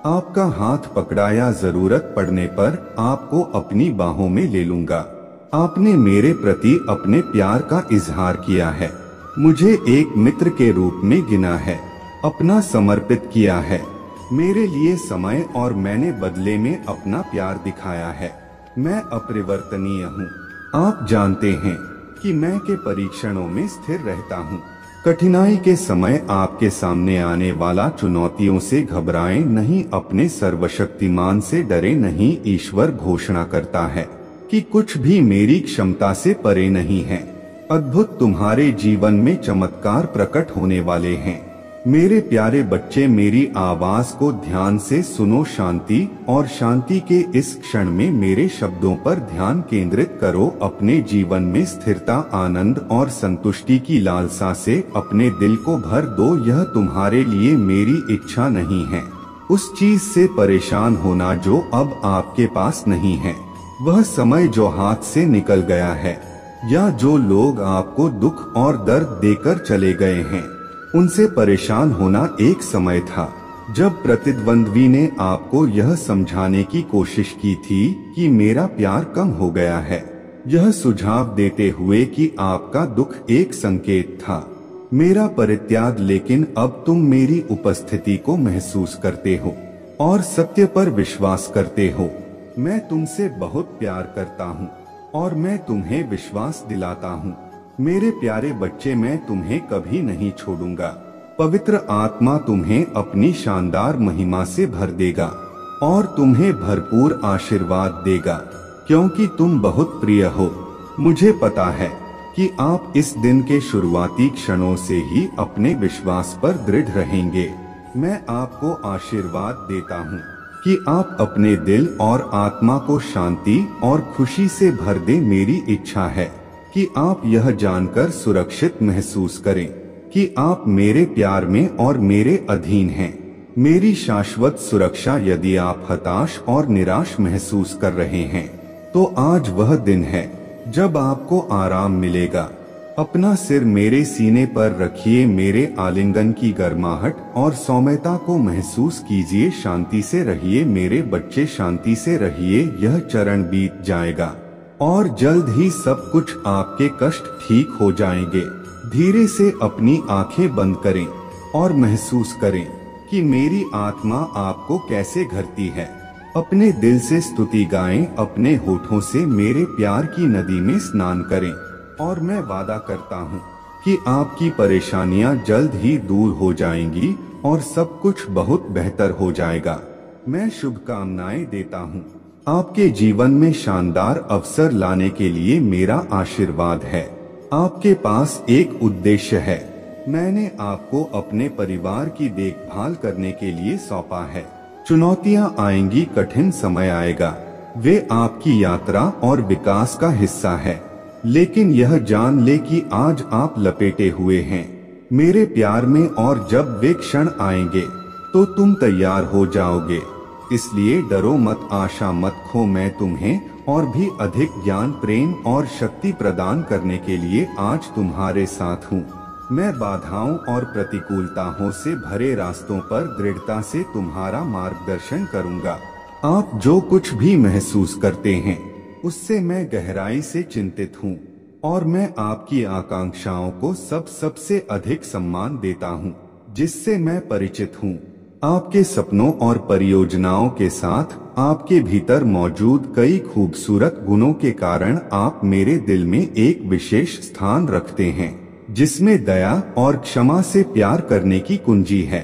आपका हाथ पकड़ा या जरूरत पड़ने पर आपको अपनी बाहों में ले लूंगा। आपने मेरे प्रति अपने प्यार का इजहार किया है, मुझे एक मित्र के रूप में गिना है, अपना समर्पित किया है मेरे लिए समय, और मैंने बदले में अपना प्यार दिखाया है। मैं अपरिवर्तनीय हूँ। आप जानते हैं कि मैं के परीक्षणों में स्थिर रहता हूँ। कठिनाई के समय आपके सामने आने वाला चुनौतियों से घबराएं नहीं, अपने सर्वशक्तिमान से डरे नहीं। ईश्वर घोषणा करता है कि कुछ भी मेरी क्षमता से परे नहीं है। अद्भुत तुम्हारे जीवन में चमत्कार प्रकट होने वाले हैं। मेरे प्यारे बच्चे, मेरी आवाज को ध्यान से सुनो। शांति और शांति के इस क्षण में मेरे शब्दों पर ध्यान केंद्रित करो। अपने जीवन में स्थिरता, आनंद और संतुष्टि की लालसा से अपने दिल को भर दो। यह तुम्हारे लिए मेरी इच्छा नहीं है उस चीज से परेशान होना जो अब आपके पास नहीं है। वह समय जो हाथ से निकल गया है, या जो लोग आपको दुख और दर्द देकर चले गए हैं, उनसे परेशान होना एक समय था जब प्रतिद्वंद्वी ने आपको यह समझाने की कोशिश की थी कि मेरा प्यार कम हो गया है, यह सुझाव देते हुए कि आपका दुख एक संकेत था, मेरा परित्याग। लेकिन अब तुम मेरी उपस्थिति को महसूस करते हो और सत्य पर विश्वास करते हो। मैं तुमसे बहुत प्यार करता हूँ और मैं तुम्हें विश्वास दिलाता हूँ। मेरे प्यारे बच्चे, मैं तुम्हें कभी नहीं छोड़ूंगा। पवित्र आत्मा तुम्हें अपनी शानदार महिमा से भर देगा और तुम्हें भरपूर आशीर्वाद देगा, क्योंकि तुम बहुत प्रिय हो। मुझे पता है कि आप इस दिन के शुरुआती क्षणों से ही अपने विश्वास पर दृढ़ रहेंगे। मैं आपको आशीर्वाद देता हूँ कि आप अपने दिल और आत्मा को शांति और खुशी से भर दें। मेरी इच्छा है कि आप यह जानकर सुरक्षित महसूस करें कि आप मेरे प्यार में और मेरे अधीन हैं। मेरी शाश्वत सुरक्षा। यदि आप हताश और निराश महसूस कर रहे हैं, तो आज वह दिन है जब आपको आराम मिलेगा। अपना सिर मेरे सीने पर रखिए, मेरे आलिंगन की गर्माहट और सौम्यता को महसूस कीजिए। शांति से रहिए मेरे बच्चे, शांति से रहिए। यह चरण बीत जाएगा और जल्द ही सब कुछ आपके कष्ट ठीक हो जाएंगे। धीरे से अपनी आंखें बंद करें और महसूस करें कि मेरी आत्मा आपको कैसे घरती है। अपने दिल से स्तुति गाएं, अपने होठों से मेरे प्यार की नदी में स्नान करें। और मैं वादा करता हूँ कि आपकी परेशानियां जल्द ही दूर हो जाएंगी और सब कुछ बहुत बेहतर हो जाएगा। मैं शुभकामनाएं देता हूँ। आपके जीवन में शानदार अवसर लाने के लिए मेरा आशीर्वाद है। आपके पास एक उद्देश्य है। मैंने आपको अपने परिवार की देखभाल करने के लिए सौंपा है। चुनौतियां आएंगी, कठिन समय आएगा, वे आपकी यात्रा और विकास का हिस्सा है। लेकिन यह जान ले कि आज आप लपेटे हुए हैं मेरे प्यार में, और जब वे क्षण आएंगे तो तुम तैयार हो जाओगे। इसलिए डरो मत, आशा मत खो। मैं तुम्हें और भी अधिक ज्ञान, प्रेम और शक्ति प्रदान करने के लिए आज तुम्हारे साथ हूँ। मैं बाधाओं और प्रतिकूलताओं से भरे रास्तों पर दृढ़ता से तुम्हारा मार्गदर्शन करूँगा। आप जो कुछ भी महसूस करते हैं उससे मैं गहराई से चिंतित हूँ, और मैं आपकी आकांक्षाओं को सबसे अधिक सम्मान देता हूँ जिससे मैं परिचित हूँ। आपके सपनों और परियोजनाओं के साथ आपके भीतर मौजूद कई खूबसूरत गुणों के कारण आप मेरे दिल में एक विशेष स्थान रखते हैं, जिसमें दया और क्षमा से प्यार करने की कुंजी है।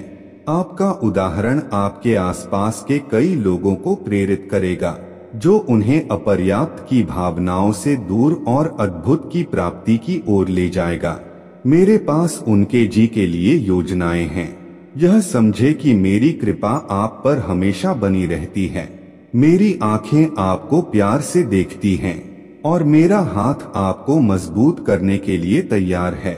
आपका उदाहरण आपके आसपास के कई लोगों को प्रेरित करेगा, जो उन्हें अपर्याप्त की भावनाओं से दूर और अद्भुत की प्राप्ति की ओर ले जाएगा। मेरे पास उनके जी के लिए योजनाएं हैं। यह समझे कि मेरी कृपा आप पर हमेशा बनी रहती है। मेरी आंखें आपको प्यार से देखती हैं और मेरा हाथ आपको मजबूत करने के लिए तैयार है।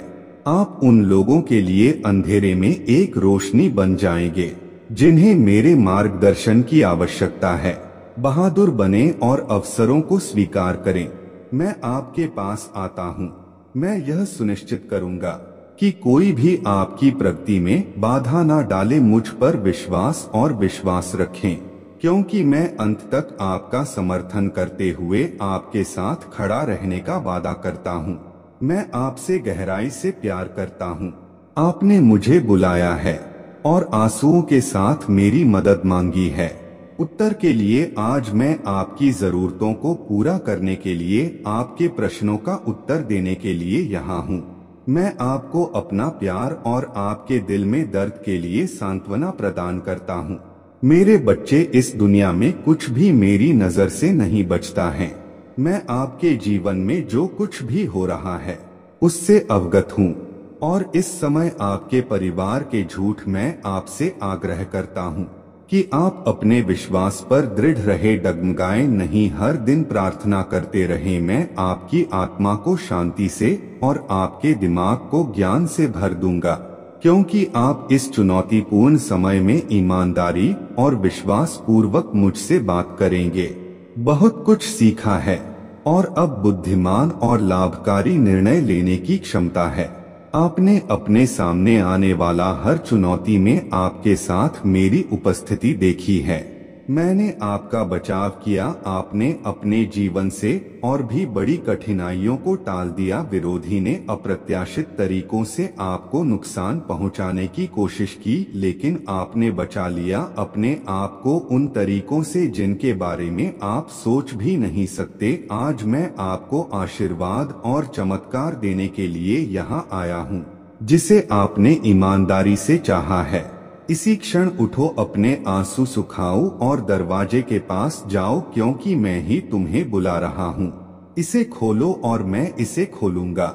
आप उन लोगों के लिए अंधेरे में एक रोशनी बन जाएंगे जिन्हें मेरे मार्गदर्शन की आवश्यकता है। बहादुर बने और अवसरों को स्वीकार करें। मैं आपके पास आता हूँ। मैं यह सुनिश्चित करूँगा कि कोई भी आपकी प्रगति में बाधा न डाले। मुझ पर विश्वास और विश्वास रखें, क्योंकि मैं अंत तक आपका समर्थन करते हुए आपके साथ खड़ा रहने का वादा करता हूँ। मैं आपसे गहराई से प्यार करता हूँ। आपने मुझे बुलाया है और आंसुओं के साथ मेरी मदद मांगी है। उत्तर के लिए आज मैं आपकी जरूरतों को पूरा करने के लिए, आपके प्रश्नों का उत्तर देने के लिए यहाँ हूँ। मैं आपको अपना प्यार और आपके दिल में दर्द के लिए सांत्वना प्रदान करता हूँ। मेरे बच्चे, इस दुनिया में कुछ भी मेरी नजर से नहीं बचता है। मैं आपके जीवन में जो कुछ भी हो रहा है उससे अवगत हूँ, और इस समय आपके परिवार के झूठ मैं आपसे आग्रह करता हूँ कि आप अपने विश्वास पर दृढ़ रहे, डगमगाएं नहीं, हर दिन प्रार्थना करते रहे। मैं आपकी आत्मा को शांति से और आपके दिमाग को ज्ञान से भर दूंगा, क्योंकि आप इस चुनौतीपूर्ण समय में ईमानदारी और विश्वास पूर्वक मुझसे बात करेंगे। बहुत कुछ सीखा है और अब बुद्धिमान और लाभकारी निर्णय लेने की क्षमता है। आपने अपने सामने आने वाला हर चुनौती में आपके साथ मेरी उपस्थिति देखी है। मैंने आपका बचाव किया। आपने अपने जीवन से और भी बड़ी कठिनाइयों को टाल दिया। विरोधी ने अप्रत्याशित तरीकों से आपको नुकसान पहुंचाने की कोशिश की, लेकिन आपने बचा लिया अपने आप को उन तरीकों से जिनके बारे में आप सोच भी नहीं सकते। आज मैं आपको आशीर्वाद और चमत्कार देने के लिए यहाँ आया हूँ, जिसे आपने ईमानदारी से चाहा है। इसी क्षण उठो, अपने आंसू सुखाओ और दरवाजे के पास जाओ, क्योंकि मैं ही तुम्हें बुला रहा हूँ। इसे खोलो और मैं इसे खोलूंगा।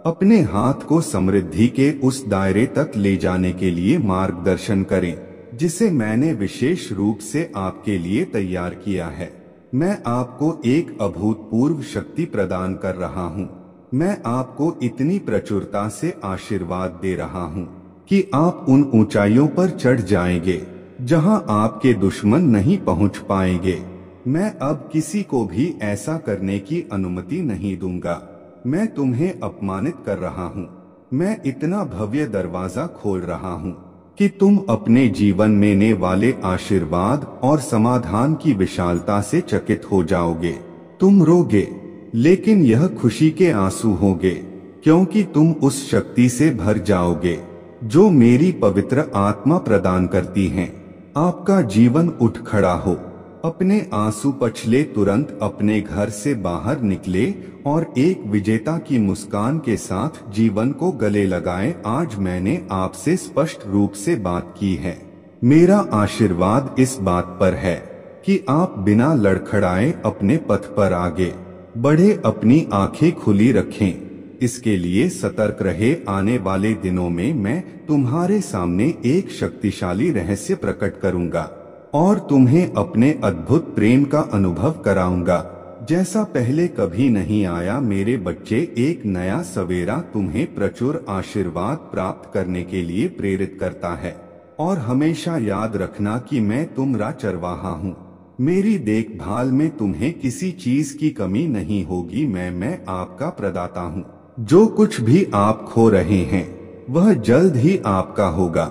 अपने हाथ को समृद्धि के उस दायरे तक ले जाने के लिए मार्गदर्शन करें जिसे मैंने विशेष रूप से आपके लिए तैयार किया है। मैं आपको एक अभूतपूर्व शक्ति प्रदान कर रहा हूँ। मैं आपको इतनी प्रचुरता से आशीर्वाद दे रहा हूँ कि आप उन ऊंचाइयों पर चढ़ जाएंगे जहां आपके दुश्मन नहीं पहुंच पाएंगे। मैं अब किसी को भी ऐसा करने की अनुमति नहीं दूंगा। मैं तुम्हें अपमानित कर रहा हूं। मैं इतना भव्य दरवाजा खोल रहा हूं कि तुम अपने जीवन में आने वाले आशीर्वाद और समाधान की विशालता से चकित हो जाओगे। तुम रोगे, लेकिन यह खुशी के आंसू होंगे, क्योंकि तुम उस शक्ति से भर जाओगे जो मेरी पवित्र आत्मा प्रदान करती है। आपका जीवन उठ खड़ा हो अपने आंसू पछले तुरंत अपने घर से बाहर निकले और एक विजेता की मुस्कान के साथ जीवन को गले लगाए। आज मैंने आपसे स्पष्ट रूप से बात की है। मेरा आशीर्वाद इस बात पर है कि आप बिना लड़खड़ाए अपने पथ पर आगे बढ़े, अपनी आंखें खुली रखें। इसके लिए सतर्क रहे। आने वाले दिनों में मैं तुम्हारे सामने एक शक्तिशाली रहस्य प्रकट करूंगा और तुम्हें अपने अद्भुत प्रेम का अनुभव कराऊंगा जैसा पहले कभी नहीं आया। मेरे बच्चे, एक नया सवेरा तुम्हें प्रचुर आशीर्वाद प्राप्त करने के लिए प्रेरित करता है। और हमेशा याद रखना कि मैं तुम्हारा चरवाहा हूँ। मेरी देखभाल में तुम्हें किसी चीज की कमी नहीं होगी। मैं आपका प्रदाता हूँ। जो कुछ भी आप खो रहे हैं वह जल्द ही आपका होगा।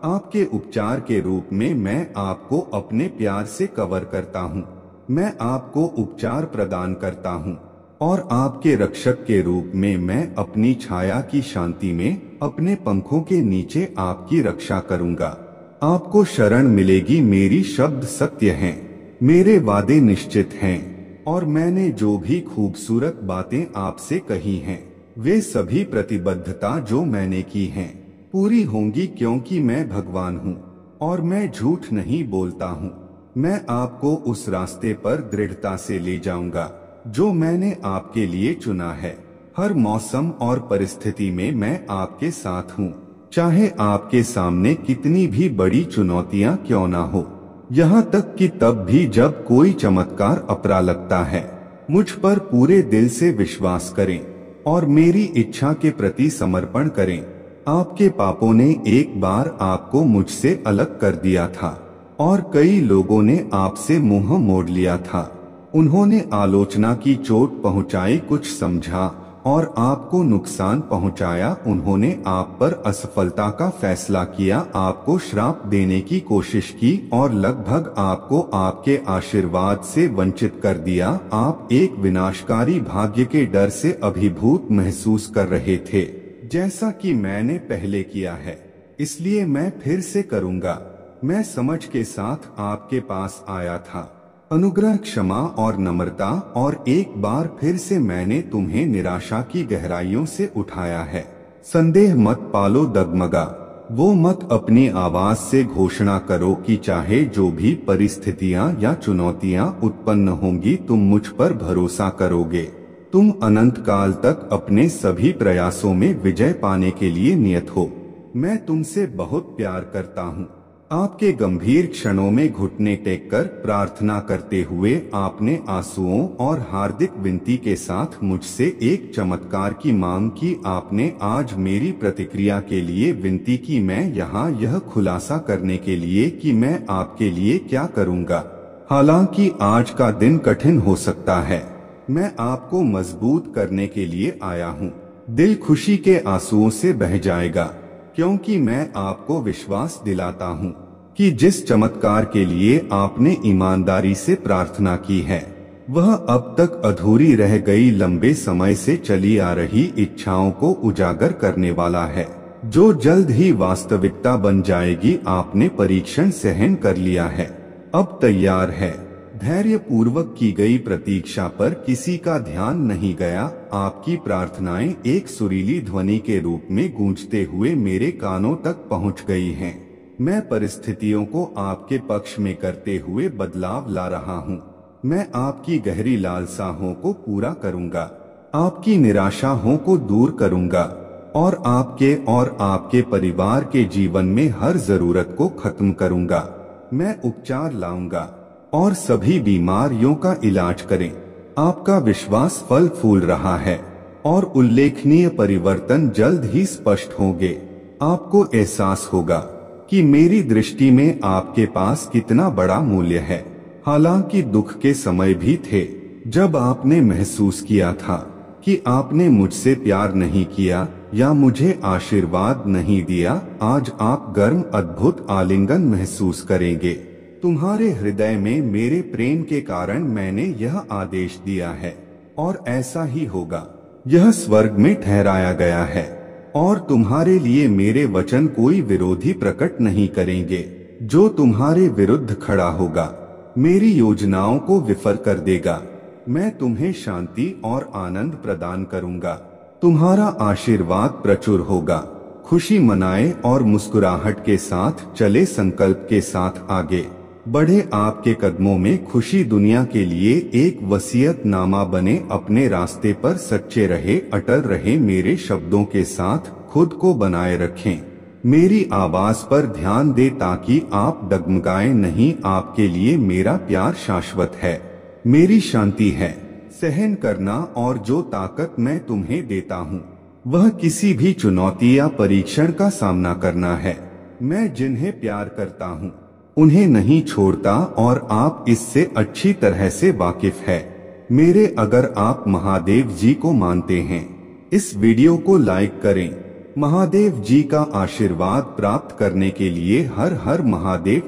आपके उपचार के रूप में मैं आपको अपने प्यार से कवर करता हूँ। मैं आपको उपचार प्रदान करता हूँ और आपके रक्षक के रूप में मैं अपनी छाया की शांति में अपने पंखों के नीचे आपकी रक्षा करूँगा। आपको शरण मिलेगी। मेरी शब्द सत्य हैं, मेरे वादे निश्चित हैं और मैंने जो भी खूबसूरत बातें आपसे कही हैं वे सभी प्रतिबद्धता जो मैंने की हैं पूरी होंगी, क्योंकि मैं भगवान हूँ और मैं झूठ नहीं बोलता हूँ। मैं आपको उस रास्ते पर दृढ़ता से ले जाऊंगा जो मैंने आपके लिए चुना है। हर मौसम और परिस्थिति में मैं आपके साथ हूँ, चाहे आपके सामने कितनी भी बड़ी चुनौतियाँ क्यों ना हो। यहाँ तक कि तब भी जब कोई चमत्कार अपरा लगता है। मुझ पर पूरे दिल से विश्वास करें और मेरी इच्छा के प्रति समर्पण करें। आपके पापों ने एक बार आपको मुझसे अलग कर दिया था और कई लोगों ने आपसे मुंह मोड़ लिया था। उन्होंने आलोचना की चोट पहुंचाई, कुछ समझा और आपको नुकसान पहुंचाया। उन्होंने आप पर असफलता का फैसला किया, आपको श्राप देने की कोशिश की और लगभग आपको आपके आशीर्वाद से वंचित कर दिया। आप एक विनाशकारी भाग्य के डर से अभिभूत महसूस कर रहे थे, जैसा कि मैंने पहले किया है। इसलिए मैं फिर से करूंगा। मैं समझ के साथ आपके पास आया था, अनुग्रह, क्षमा और नम्रता, और एक बार फिर से मैंने तुम्हें निराशा की गहराइयों से उठाया है। संदेह मत पालो, डगमगा वो मत। अपनी आवाज से घोषणा करो कि चाहे जो भी परिस्थितियां या चुनौतियां उत्पन्न होंगी, तुम मुझ पर भरोसा करोगे। तुम अनंत काल तक अपने सभी प्रयासों में विजय पाने के लिए नियत हो। मैं तुमसे बहुत प्यार करता हूँ। आपके गंभीर क्षणों में घुटने टेककर प्रार्थना करते हुए आपने आंसुओं और हार्दिक विनती के साथ मुझसे एक चमत्कार की मांग की। आपने आज मेरी प्रतिक्रिया के लिए विनती की। मैं यहाँ यह खुलासा करने के लिए कि मैं आपके लिए क्या करूँगा। हालांकि आज का दिन कठिन हो सकता है, मैं आपको मजबूत करने के लिए आया हूँ। दिल खुशी के आंसुओं से बह जाएगा, क्योंकि मैं आपको विश्वास दिलाता हूँ कि जिस चमत्कार के लिए आपने ईमानदारी से प्रार्थना की है वह अब तक अधूरी रह गई लंबे समय से चली आ रही इच्छाओं को उजागर करने वाला है, जो जल्द ही वास्तविकता बन जाएगी। आपने परीक्षण सहन कर लिया है, अब तैयार है। धैर्य पूर्वक की गई प्रतीक्षा पर किसी का ध्यान नहीं गया। आपकी प्रार्थनाएं एक सुरीली ध्वनि के रूप में गूंजते हुए मेरे कानों तक पहुंच गई हैं। मैं परिस्थितियों को आपके पक्ष में करते हुए बदलाव ला रहा हूं। मैं आपकी गहरी लालसाओं को पूरा करूंगा, आपकी निराशाओं को दूर करूंगा और आपके परिवार के जीवन में हर जरूरत को खत्म करूंगा। मैं उपचार लाऊंगा और सभी बीमारियों का इलाज करें। आपका विश्वास फल फूल रहा है और उल्लेखनीय परिवर्तन जल्द ही स्पष्ट होंगे। आपको एहसास होगा कि मेरी दृष्टि में आपके पास कितना बड़ा मूल्य है। हालांकि दुख के समय भी थे जब आपने महसूस किया था कि आपने मुझसे प्यार नहीं किया या मुझे आशीर्वाद नहीं दिया। आज आप गर्म अद्भुत आलिंगन महसूस करेंगे। तुम्हारे हृदय में मेरे प्रेम के कारण मैंने यह आदेश दिया है और ऐसा ही होगा। यह स्वर्ग में ठहराया गया है और तुम्हारे लिए मेरे वचन कोई विरोधी प्रकट नहीं करेंगे जो तुम्हारे विरुद्ध खड़ा होगा। मेरी योजनाओं को विफल कर देगा। मैं तुम्हें शांति और आनंद प्रदान करूंगा। तुम्हारा आशीर्वाद प्रचुर होगा। खुशी मनाए और मुस्कुराहट के साथ चले, संकल्प के साथ आगे बढ़े। आपके कदमों में खुशी दुनिया के लिए एक वसीयतनामा बने। अपने रास्ते पर सच्चे रहे, अटल रहे। मेरे शब्दों के साथ खुद को बनाए रखें। मेरी आवाज पर ध्यान दे ताकि आप डगमगाएं नहीं। आपके लिए मेरा प्यार शाश्वत है। मेरी शांति है सहन करना, और जो ताकत मैं तुम्हें देता हूँ वह किसी भी चुनौती या परीक्षण का सामना करना है। मैं जिन्हें प्यार करता हूँ उन्हें नहीं छोड़ता, और आप इससे अच्छी तरह से वाकिफ है मेरे। अगर आप महादेव जी को मानते हैं, इस वीडियो को लाइक करें। महादेव जी का आशीर्वाद प्राप्त करने के लिए हर हर महादेव।